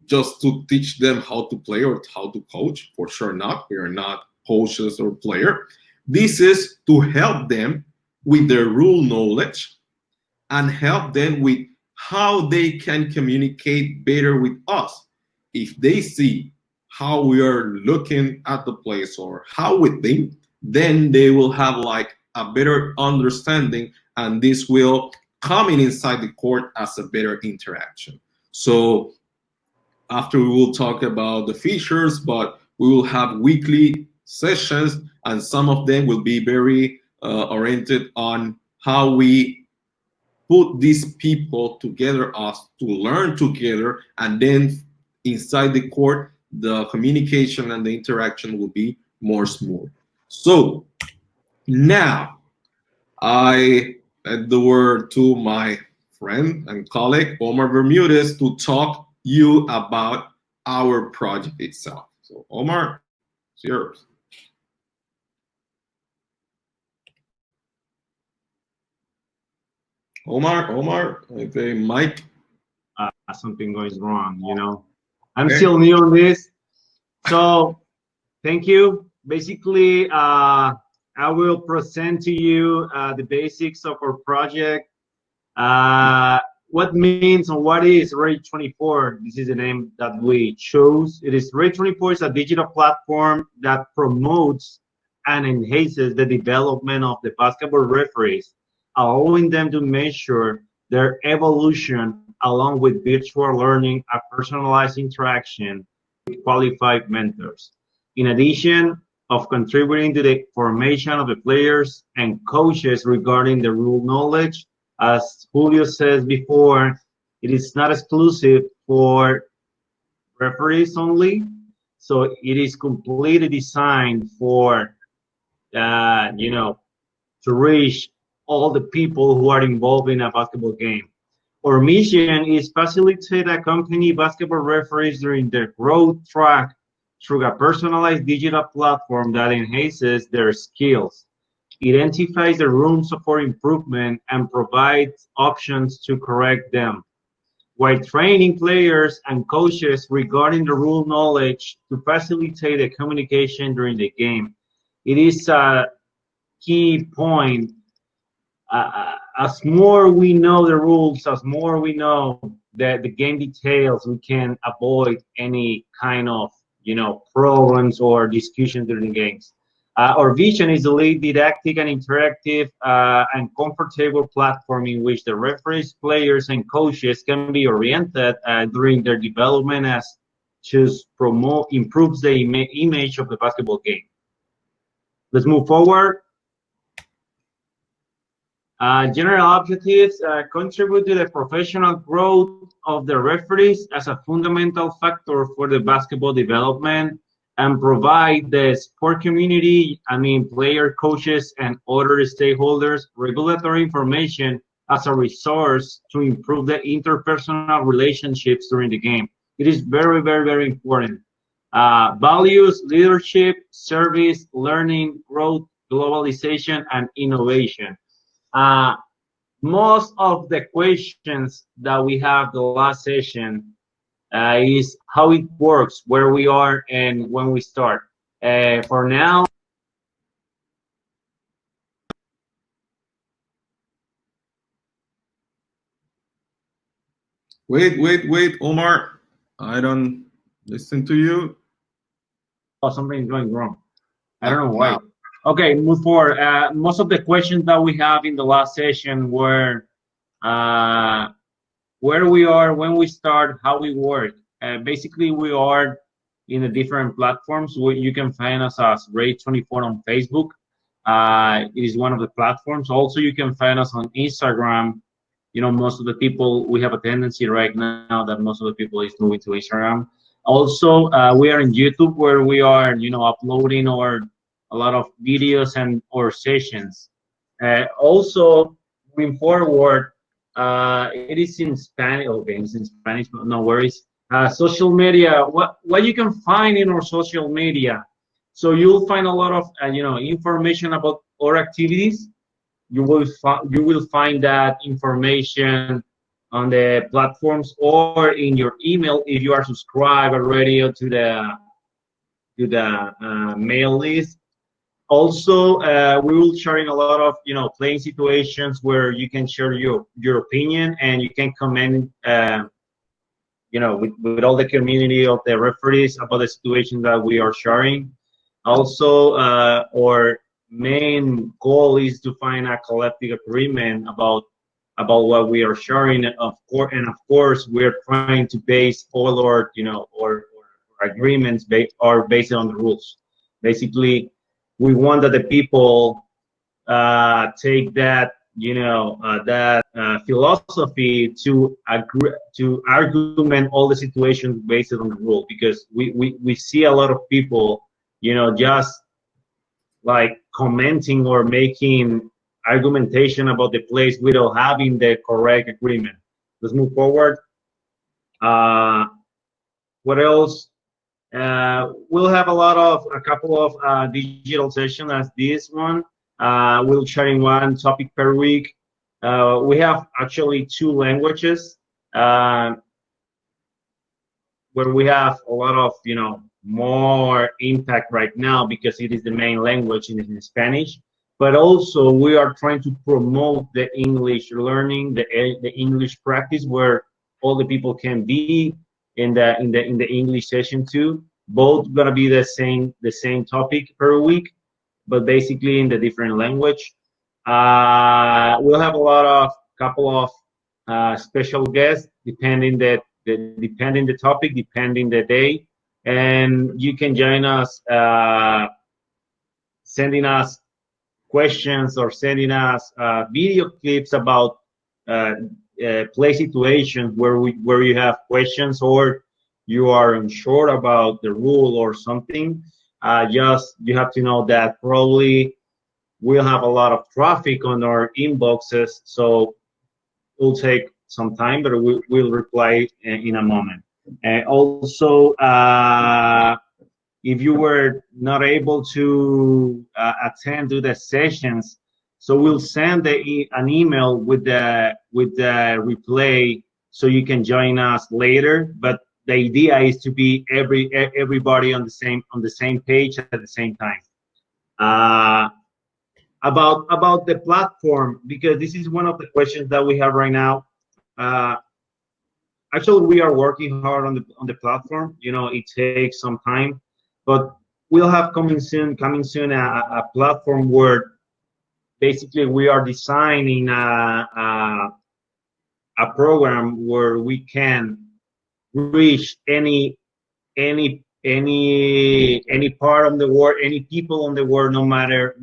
just to teach them how to play or how to coach, for sure not. We are not coaches or player. This is to help them with their rule knowledge and help them with how they can communicate better with us. If they see how we are looking at the place or how we think, then they will have like a better understanding, and this will come in inside the court as a better interaction. So after we will talk about the features, but we will have weekly sessions, and some of them will be very oriented on how we put these people together, us to learn together, and then inside the court, the communication and the interaction will be more smooth. So now I add the word to my friend and colleague Omar Bermudez to talk you about our project itself. So Omar, it's yours. Omar, okay, Mike. Something goes wrong, you know. I'm Okay. still new on this, so thank you. Basically, I will present to you the basics of our project. What means and what is Rate 24? This is the name that we chose. It is Rate 24 is a digital platform that promotes and enhances the development of the basketball referees, allowing them to measure their evolution along with virtual learning and personalized interaction with qualified mentors. In addition of contributing to the formation of the players and coaches regarding the rule knowledge, as Julio says before, it is not exclusive for referees only. So it is completely designed for, you know, to reach all the people who are involved in a basketball game. Our mission is facilitate accompany basketball referees during their growth track through a personalized digital platform that enhances their skills, identifies the rooms for improvement, and provides options to correct them, while training players and coaches regarding the rule knowledge to facilitate the communication during the game. It is a key point. As more we know the rules, as more we know the game details, we can avoid any kind of problems or discussion during games. Our vision is to lead didactic and interactive and comfortable platform in which the referees, players, and coaches can be oriented during their development as to promote improves the image of the basketball game. Let's move forward. General objectives contribute to the professional growth of the referees as a fundamental factor for the basketball development. and provide the sport community, I mean, player, coaches, and other stakeholders regulatory information as a resource to improve the interpersonal relationships during the game. It is very, very, very important. Values, leadership, service, learning, growth, globalization, and innovation. Uh, Most of the questions that we have the last session is how it works, where we are, and when we start. For now, Wait, Omar. I don't listen to you. oh, something's going wrong. I don't know why. Now. Okay, move forward. Most of the questions that we have in the last session were uh, where we are, when we start, how we work. Basically, we are in the different platforms. You can find us as Ray24 on Facebook. It is one of the platforms. Also, you can find us on Instagram. You know, most of the people, we have a tendency right now that most of the people is moving to Instagram. Also, we are in YouTube where we are, you know, uploading our a lot of videos and or sessions. Also, moving forward, it is in Spanish. Okay, it's in Spanish, but no worries. Social media. What you can find in our social media. So you'll find a lot of you know, information about our activities. You will find that information on the platforms or in your email if you are subscribed already to the mail list. Also, we will sharing a lot of, you know, playing situations where you can share your opinion and you can comment, you know, with all the community of the referees about the situation that we are sharing. Also, our main goal is to find a collective agreement about what we are sharing. Of course, and of course, we're trying to base all our, you know, our agreements are based on the rules. Basically, we want that the people take that, you know, that philosophy to agree to argument all the situations based on the rule, because we see a lot of people, you know, just like commenting or making argumentation about the place without having the correct agreement. Let's move forward. uh, what else? We'll have a couple of digital sessions as this one. We'll sharing one topic per week. We have actually two languages uh, where we have a lot of, you know, more impact right now because it is the main language in Spanish. But also we are trying to promote the English learning, the English practice, where all the people can be in the English session too. Both gonna be the same topic per week, but basically in the different language. We'll have a lot of couple of special guests depending the topic, depending the day, and you can join us sending us questions or sending us video clips about play situations where you have questions or you are unsure about the rule or something. Just you have to know that probably we'll have a lot of traffic on our inboxes, so it'll take some time, but we'll reply in a moment. And also, if you were not able to attend to the sessions, so we'll send an email with the replay so you can join us later. But the idea is to be everybody on the same page at the same time. Uh, about the platform, because this is one of the questions that we have right now. Uh, Actually, we are working hard on the platform. You know, it takes some time, but we'll have coming soon a platform where basically we are designing a program where we can reach any part of the world, any people on the world, no matter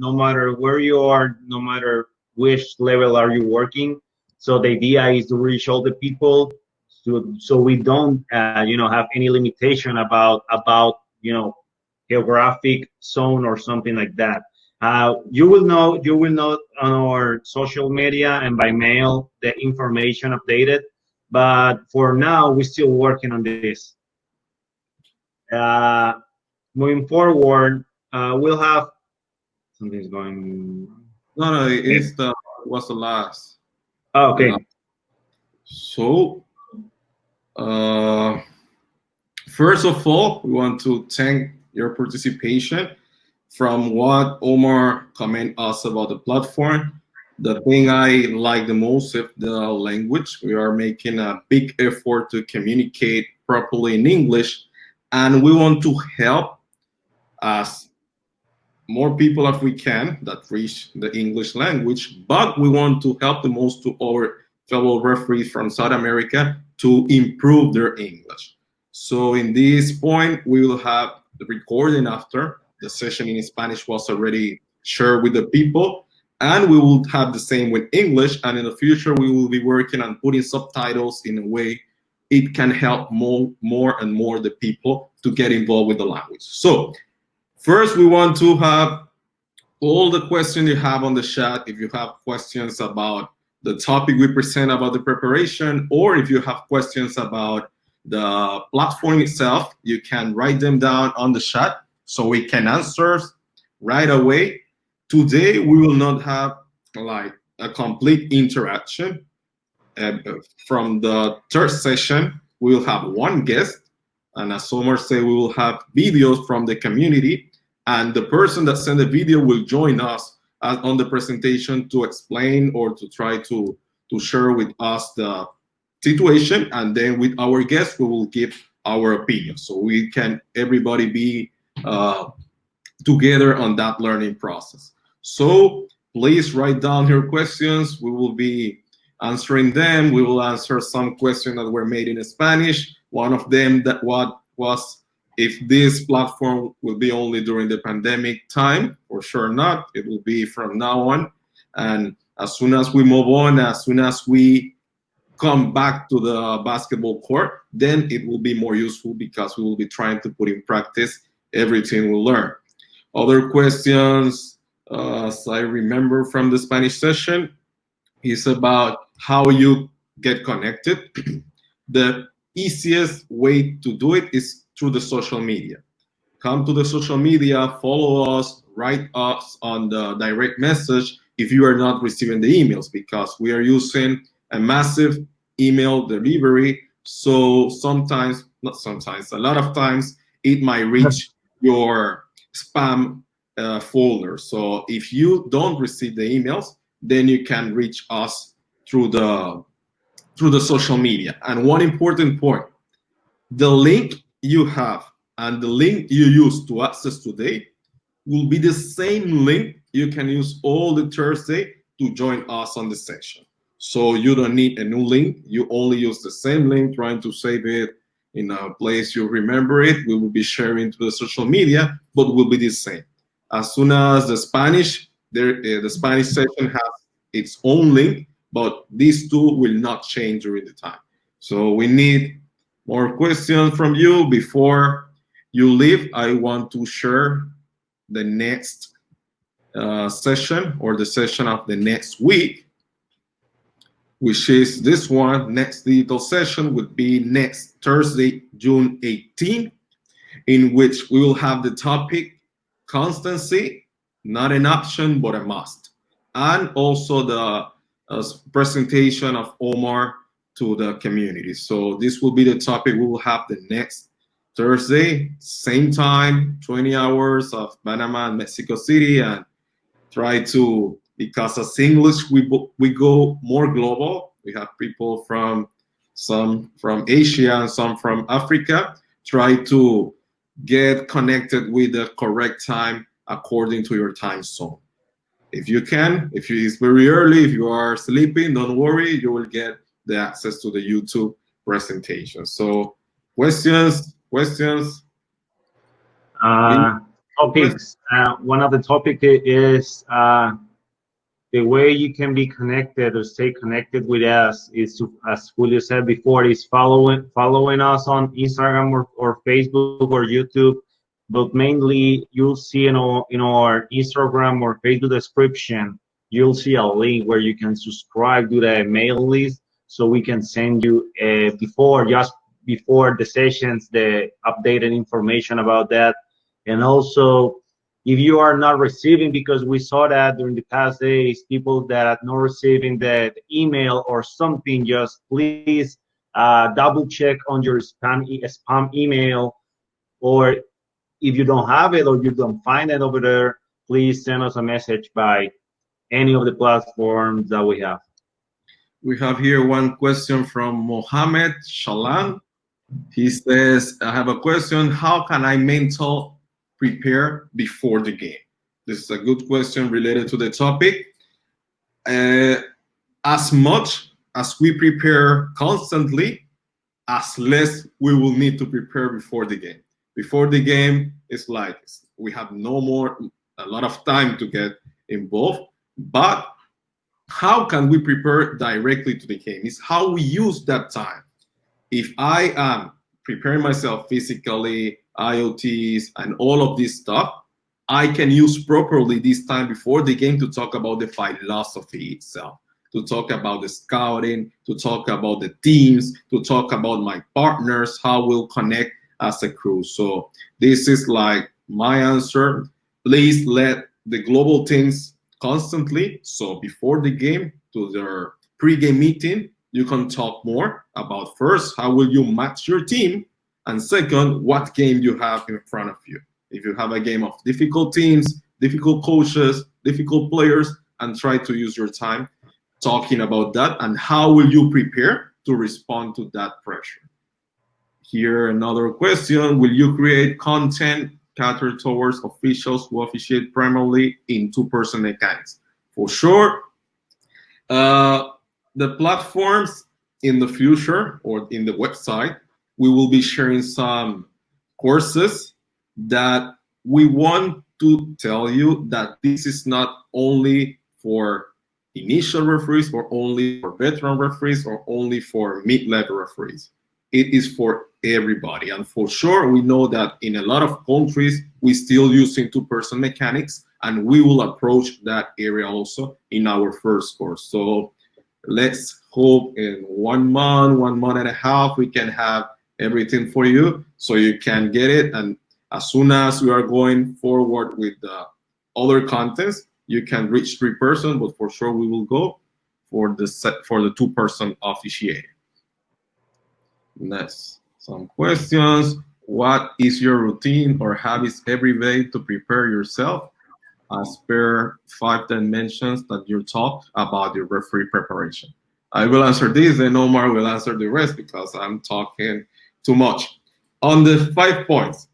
where you are, no matter which level are you working. So the idea is to reach all the people, so we don't, you know, have any limitation about, you know, geographic zone or something like that. You will know on our social media and by mail the information updated. But for now, we're still working on this. Uh, Moving forward, we'll have something's going. No, no, Okay. it's the was the last. Oh, The last. okay. So, uh, first of all, we want to thank your participation. From what Omar comment us about the platform, the thing I like the most is the language. We are making a big effort to communicate properly in English, and we want to help as more people as we can that reach the English language, but we want to help the most to our fellow referees from South America to improve their English. So in this point, we will have the recording after the session in Spanish was already shared with the people, and we will have the same with English. And in the future, we will be working on putting subtitles in a way it can help more and more the people to get involved with the language. So first, we want to have all the questions you have on the chat. If you have questions about the topic we present about the preparation, or if you have questions about the platform itself, you can write them down on the chat so we can answer right away. Today, we will not have like a complete interaction. Uh, from the third session, we will have one guest, and as Sommer said, we will have videos from the community, and the person that sent the video will join us on the presentation to explain or to try to share with us the situation, and then with our guests we will give our opinion so we can everybody be uh, together on that learning process. So please write down your questions. We will be answering them. We will answer some questions that were made in Spanish. One of them that what was if this platform will be only during the pandemic time. For sure not. It will be from now on. And as soon as we move on, as soon as we come back to the basketball court, then it will be more useful because we will be trying to put in practice everything we learn. Other questions, as I remember from the Spanish session, is about how you get connected. The easiest way to do it is through the social media. Come to the social media, follow us, write us on the direct message if you are not receiving the emails, because we are using a massive email delivery. So sometimes, not sometimes, a lot of times it might reach your spam folder. So if you don't receive the emails, then you can reach us through the social media. And one important point, the link you have and the link you use to access today will be the same link you can use all the Thursday to join us on the session. So you don't need a new link. You only use the same link, trying to save it in a place you remember it. We will be sharing to the social media, but will be the same. As soon as the Spanish session has its own link, but these two will not change during the time. So we need more questions from you before you leave. I want to share the next session or the session of the next week, which is this one. Next digital session would be next Thursday, June 18th, in which we will have the topic constancy, not an option, but a must. And also the presentation of Omar to the community. So this will be the topic we will have the next Thursday, same time, 20 hours of Panama and Mexico City, and try to, because as English, we go more global. We have people from some from Asia and some from Africa. Try to get connected with the correct time according to your time zone. If you can, if it's very early, if you are sleeping, don't worry, you will get the access to the YouTube presentation. So questions, Uh, Topics. One of the topic is the way you can be connected or stay connected with us is to, as Julio said before, is following us on Instagram or Facebook or YouTube. but mainly you'll see in our Instagram or Facebook description, you'll see a link where you can subscribe to the mail list, so we can send you just before the sessions the updated information about that. And also, if you are not receiving, because we saw that during the past days, people that are not receiving the email or something, just please double check on your spam email, or if you don't have it or you don't find it over there, please send us a message by any of the platforms that we have. We have here one question from Mohammed Shalan. He says, I have a question. How can I mental prepare before the game? This is a good question related to the topic. As much as we prepare constantly, as less we will need to prepare before the game. Before the game, it's like we have a lot of time to get involved. But how can we prepare directly to the game? It's how we use that time. If I am preparing myself physically, IoTs, and all of this stuff, I can use properly this time before the game to talk about the philosophy itself, to talk about the scouting, to talk about the teams, to talk about my partners, how we'll connect as a crew. So this is like my answer. Please let the global things constantly. So before the game, to their pre-game meeting, you can talk more about first, how will you match your team? And second, what game you have in front of you. If you have a game of difficult teams, difficult coaches, difficult players, and try to use your time talking about that and how will you prepare to respond to that pressure. Here, another question. Will you create content catered towards officials who officiate primarily in two-person mechanics? For sure. The platforms in the future or in the website, we will be sharing some courses that we want to tell you that this is not only for initial referees or only for veteran referees or only for mid-level referees. It is for everybody. And for sure, we know that in a lot of countries, we still using two-person mechanics, and we will approach that area also in our first course. So let's hope in 1 month, 1.5 months, we can have everything for you so you can get it. And as soon as we are going forward with the other contents, you can reach 3-person, but for sure we will go for the 2-person officiating. Next, some questions. What is your routine or habits every day to prepare yourself as per 5 dimensions that you talked about your referee preparation? I will answer this, and Omar will answer the rest because I'm talking too much. On the 5 points,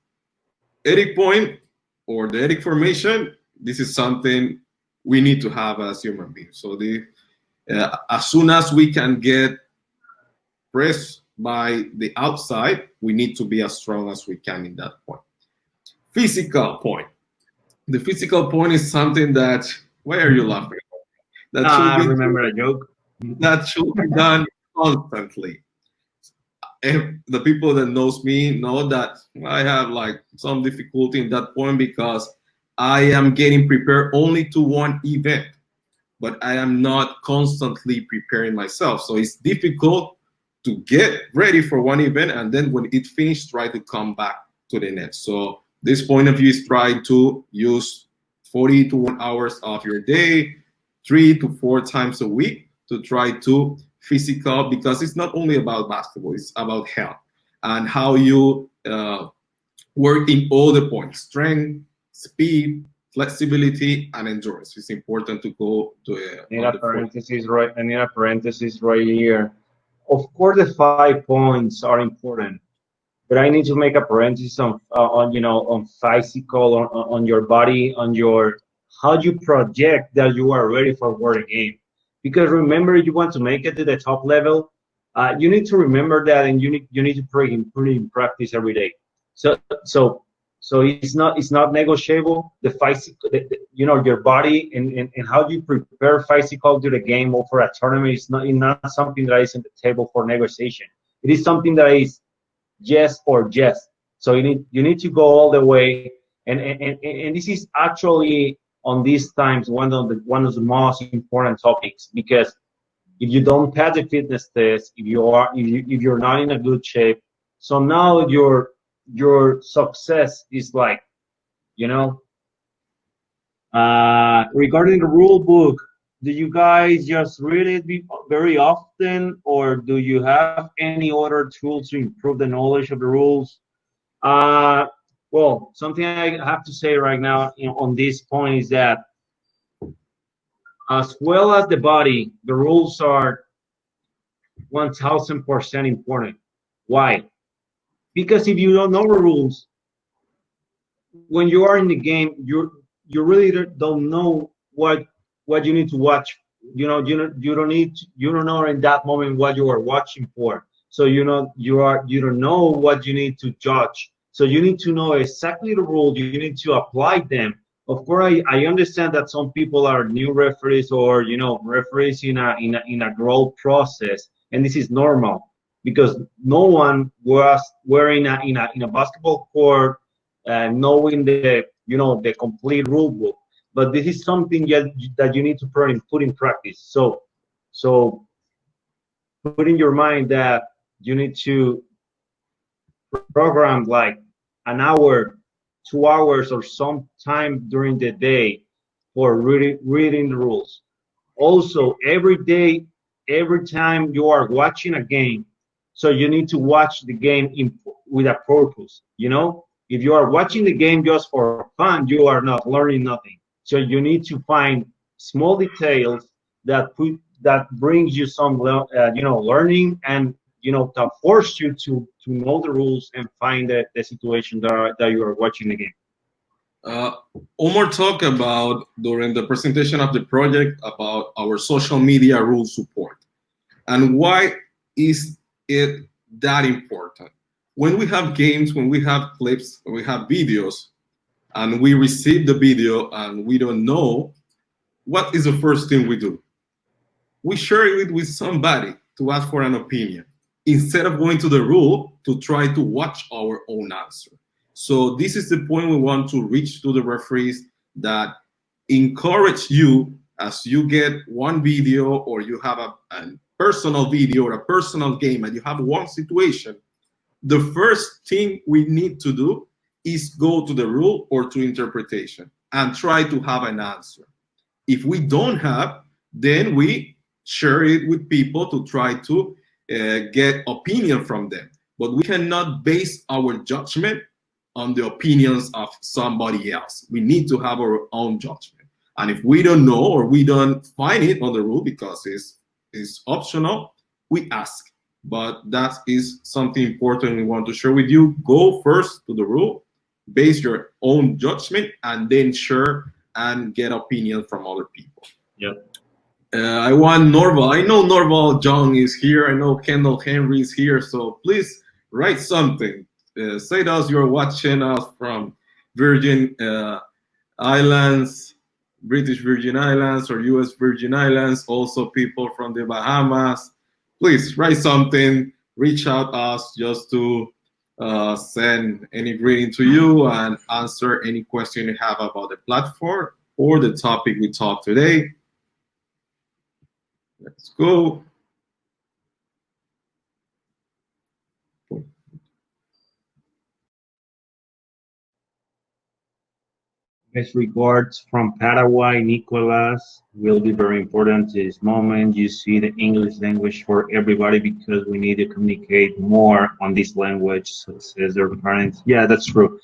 ethic point or the ethic formation, this is something we need to have as human beings. So as soon as we can get pressed by the outside, we need to be as strong as we can in that point. Physical point. The physical point is something that, why are you laughing? I remember a joke. That should be done constantly. If the people that knows me know that I have like some difficulty in that point because I am getting prepared only to one event, but I am not constantly preparing myself. So it's difficult to get ready for one event and then when it finishes, try to come back to the next. So this point of view is try to use 40 to 1 hours of your day, 3 to 4 times a week to try to physical, because it's not only about basketball, it's about health and how you work in all the points, strength, speed, flexibility, and endurance. It's important to go to I need a parenthesis right here. Of course, the 5 points are important, but I need to make a parenthesis on physical, on your body, on your how you project that you are ready for world game. Because remember, you want to make it to the top level, you need to remember that, and you need to put in practice every day. So it's not negotiable. The physical, your body and how you prepare physical to the game or for a tournament is not something that is on the table for negotiation. It is something that is yes or yes. So you need to go all the way, and this is actually on these times one of the most important topics, because if you don't pass the fitness test, if you're not in a good shape, so now your success is like, you know. Regarding the rule book, do you guys just read it very often, or do you have any other tools to improve the knowledge of the rules? Uh, well, something I have to say right now, on this point, is that as well as the body, the rules are 1000% important. Why? Because if you don't know the rules, when you are in the game, you really don't know what you need to watch. You don't know in that moment what you are watching for. So you don't know what you need to judge. So you need to know exactly the rules. You need to apply them. Of course, I understand that some people are new referees, or referees in a growth process, and this is normal, because no one was wearing in a basketball court, knowing the complete rule book. But this is something that you need to put in practice. So put in your mind that you need to program like an hour, 2 hours, or some time during the day for reading the rules. Also, every day, every time you are watching a game, so you need to watch the game with a purpose. If you are watching the game just for fun, you are not learning nothing. So you need to find small details that brings you some learning, and that force you to know the rules and find the situation that you are watching the game. Uh, Omar talked about during the presentation of the project about our social media rule support and why is it that important. When we have games, when we have clips, when we have videos, and we receive the video and we don't know, what is the first thing we do? We share it with somebody to ask for an opinion instead of going to the rule to try to watch our own answer. So this is the point we want to reach to the referees, that encourage you as you get one video or you have a personal video or a personal game and you have one situation. The first thing we need to do is go to the rule or to interpretation and try to have an answer. If we don't have, then we share it with people to try to get opinion from them. But we cannot base our judgment on the opinions of somebody else. We need to have our own judgment. And if we don't know or we don't find it on the rule because it's optional, we ask. But that is something important we want to share with you. Go first to the rule, base your own judgment, and then share and get opinion from other people. Yep. I want Norval. I know Norval John is here. I know Kendall Henry is here. So please write something. Say to us you're watching us from Virgin Islands, British Virgin Islands, or U.S. Virgin Islands. Also people from the Bahamas. Please write something. Reach out us just to send any greeting to you and answer any question you have about the platform or the topic we talked today. Let's go. Best regards from Paraguay, Nicolas. Will be very important this moment. You see the English language for everybody because we need to communicate more on this language, so says their parents. Yeah, that's true.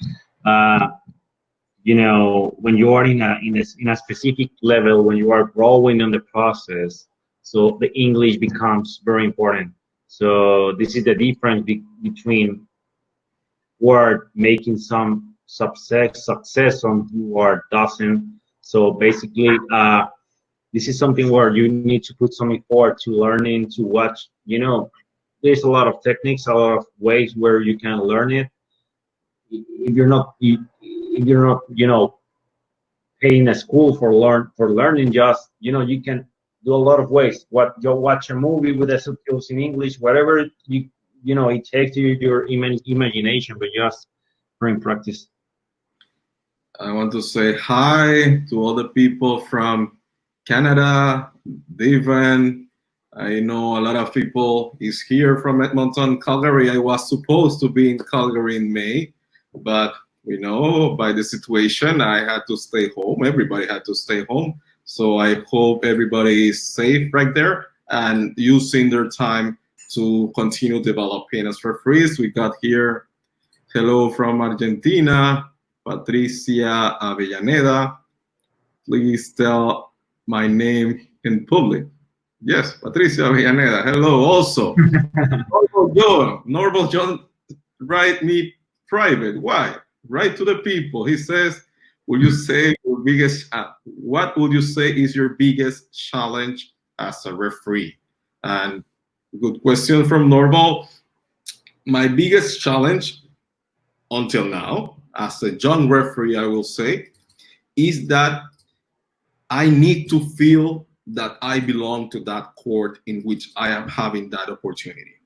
Uh, when you are in a specific level, when you are growing on the process, so the English becomes very important. So this is the difference between who are making some success on who are doesn't. So basically, this is something where you need to put some effort to learning to watch. There's a lot of techniques, a lot of ways where you can learn it. If you're not paying a school for learning, just you can do a lot of ways. What you watch a movie with the subtitles in English, whatever it takes you your imagination, but just during practice. I want to say hi to all the people from Canada, Devon. I know a lot of people is here from Edmonton, Calgary. I was supposed to be in Calgary in May, but by the situation, I had to stay home. Everybody had to stay home. So I hope everybody is safe right there and using their time to continue developing as referees. We got here, hello from Argentina, Patricia Avellaneda. Please tell my name in public. Yes, Patricia Avellaneda. Hello also. Normal John, write me private. Why? Write to the people. He says, would you say your biggest, what would you say is your biggest challenge as a referee? And good question from Norval. My biggest challenge until now, as a young referee, I will say, is that I need to feel that I belong to that court in which I am having that opportunity.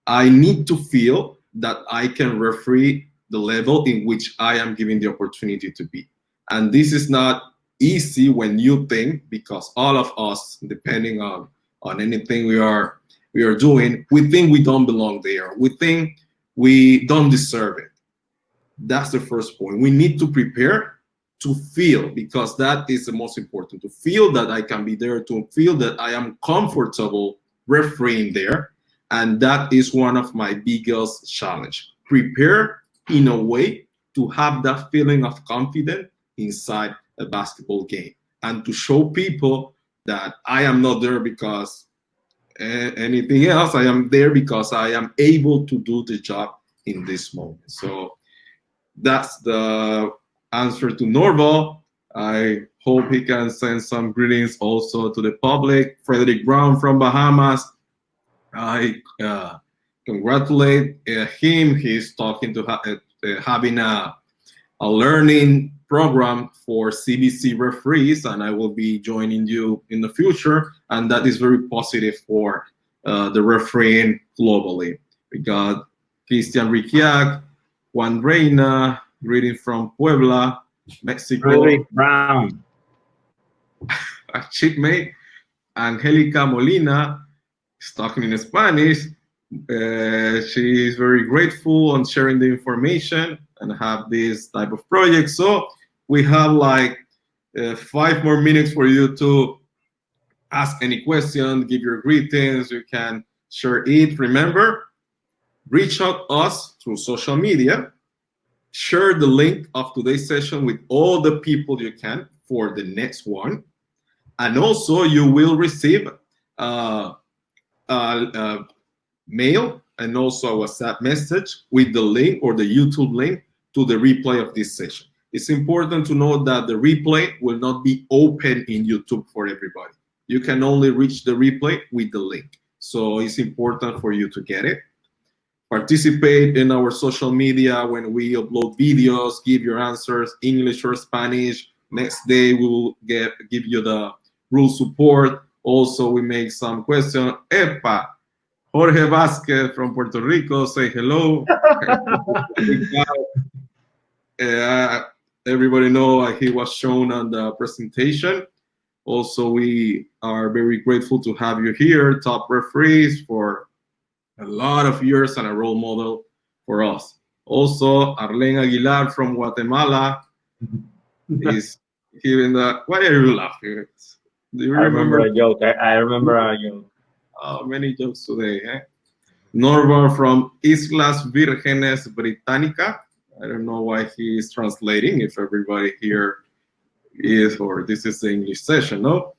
I need to feel that I can referee the level in which I am given the opportunity to be. And this is not easy when you think, because all of us, depending on anything we are doing, we think we don't belong there. We think we don't deserve it. That's the first point. We need to prepare to feel, because that is the most important, to feel that I can be there, to feel that I am comfortable refereeing there. And that is one of my biggest challenge. Prepare in a way to have that feeling of confidence inside a basketball game and to show people that I am not there because anything else. I am there because I am able to do the job in this moment. So that's the answer to Norval. I hope he can send some greetings also to the public. Frederick Brown from Bahamas. I congratulate him. He's talking to having a learning program for CBC referees, and I will be joining you in the future. And that is very positive for the refereeing globally. We got Christian Riquiac, Juan Reina, greeting from Puebla, Mexico. Frederick Brown. A shipmate, Angelica Molina, is talking in Spanish. She is very grateful on sharing the information and have this type of project. So we have like 5 more minutes for you to ask any question, give your greetings. You can share it. Remember, reach out us through social media. Share the link of today's session with all the people you can for the next one. And also you will receive mail and also a WhatsApp message with the link or the YouTube link to the replay of this session. It's important to know that the replay will not be open in YouTube for everybody. You can only reach the replay with the link. So it's important for you to get it. Participate in our social media when we upload videos, give your answers, English or Spanish. Next day, we will give you the rule support. Also, we make some questions. Epa, Jorge Vasquez from Puerto Rico, say hello. Everybody know he was shown on the presentation. Also, we are very grateful to have you here, top referees for a lot of years and a role model for us. Also, Arlene Aguilar from Guatemala is giving the. Why are you laughing? Do you remember a joke? I remember a joke. Many jokes today. Norval from Islas Vírgenes Británica. I don't know why he is translating. If everybody here is, or this is the English session, no?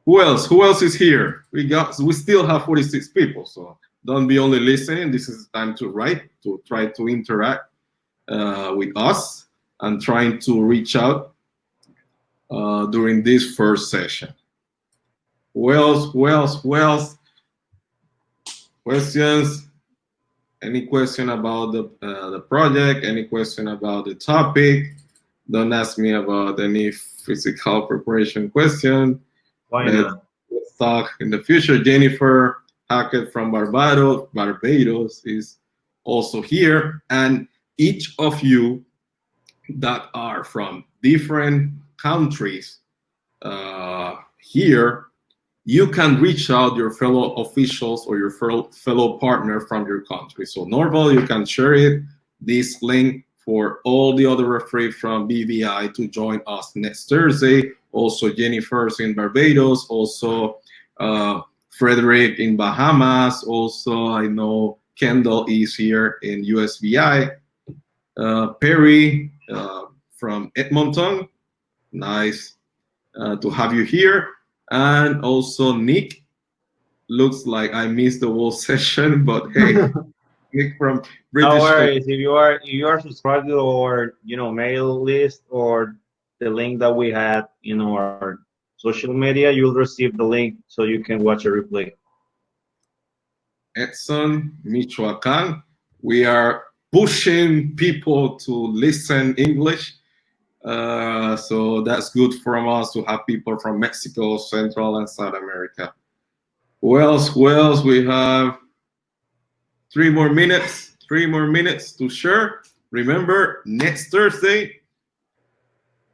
Who else? Who else is here? We still have 46 people, so don't be only listening. This is time to write, to try to interact with us and trying to reach out during this first session. Who else? Questions? Any question about the project? Any question about the topic? Don't ask me about any physical preparation question. Why not? Let's talk in the future. Jennifer Hackett from Barbados is also here. And each of you that are from different countries here, you can reach out your fellow officials or your fellow partner from your country. So Norval, you can share it, this link for all the other referees from BVI to join us next Thursday. Also Jennifer's in Barbados, also Frederick in Bahamas. Also, I know Kendall is here in USVI. Perry from Edmonton, nice to have you here. And also Nick, looks like I missed the whole session, but hey, Nick from No British. worries. If you are subscribed to our mail list or the link that we had in our social media, you'll receive the link so you can watch a replay. Edson, Michoacan. We are pushing people to listen English. So that's good from us to have people from Mexico, Central and South America. Who else? Who else? We have 3 more minutes. 3 more minutes to share. Remember, next Thursday,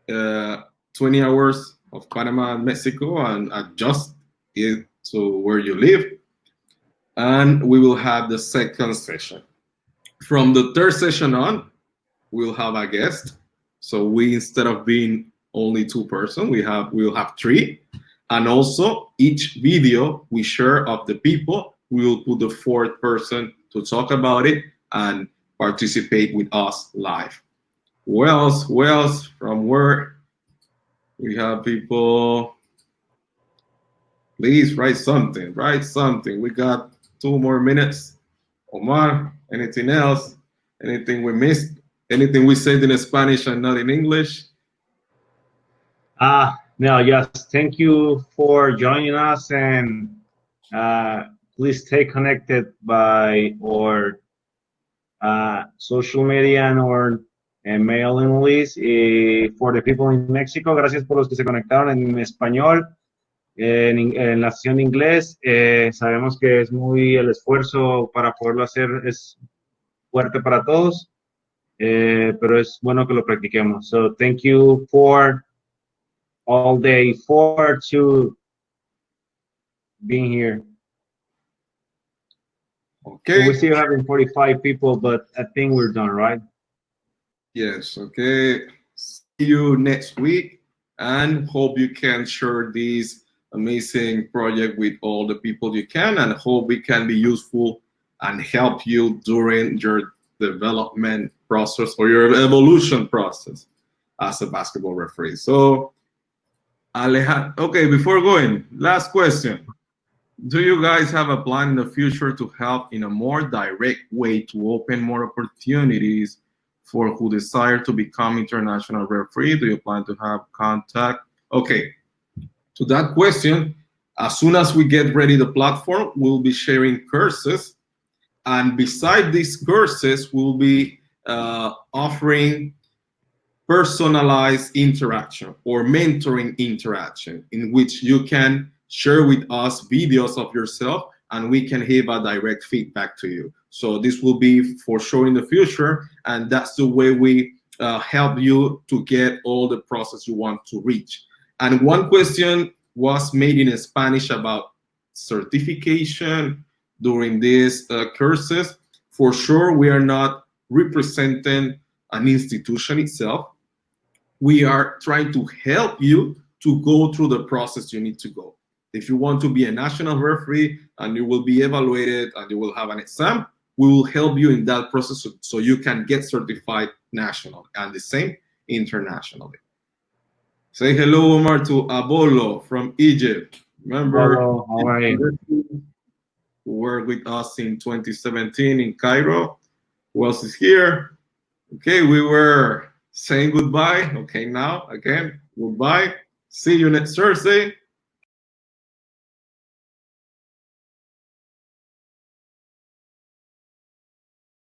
20 hours of Panama and Mexico, and adjust it to where you live. And we will have the second session. From the third session on, we'll have a guest. So we, instead of being only 2 persons, we'll have 3. And also each video we share of the people, we will put the 4th person to talk about it and participate with us live. Who else? Who else? From where? We have people. Please write something. Write something. We got 2 more minutes. Omar, anything else? Anything we missed? Anything we said in Spanish and not in English? No, yes. Thank you for joining us, and please stay connected by our social media and our mailing list. For the people in Mexico, gracias por los que se conectaron en español, en la sesión de inglés. Sabemos que es muy el esfuerzo para poderlo hacer, es fuerte para todos, pero es bueno que lo practiquemos. So thank you for all day forward to being here. Okay. So we still having 45 people, but I think we're done, right? Yes. Okay. See you next week, and hope you can share this amazing project with all the people you can, and hope we can be useful and help you during your development process or your evolution process as a basketball referee. So, Alejandro, okay, before going, last question. Do you guys have a plan in the future to help in a more direct way to open more opportunities for who desire to become international referee? Do you plan to have contact? Okay, to that question, as soon as we get ready the platform, we'll be sharing courses. And beside these courses, we'll be offering personalized interaction or mentoring interaction in which you can share with us videos of yourself and we can give a direct feedback to you. So this will be for sure in the future, and that's the way we help you to get all the process you want to reach. And one question was made in Spanish about certification during these courses. For sure, we are not representing an institution itself. We are trying to help you to go through the process you need to go. If you want to be a national referee and you will be evaluated and you will have an exam, we will help you in that process so you can get certified nationally and the same internationally. Say hello, Omar, to Abolo from Egypt. Remember, Hello, how are you? who worked with us in 2017 in Cairo. Who else is here? Okay, we were saying goodbye. Okay, now again, goodbye. See you next Thursday.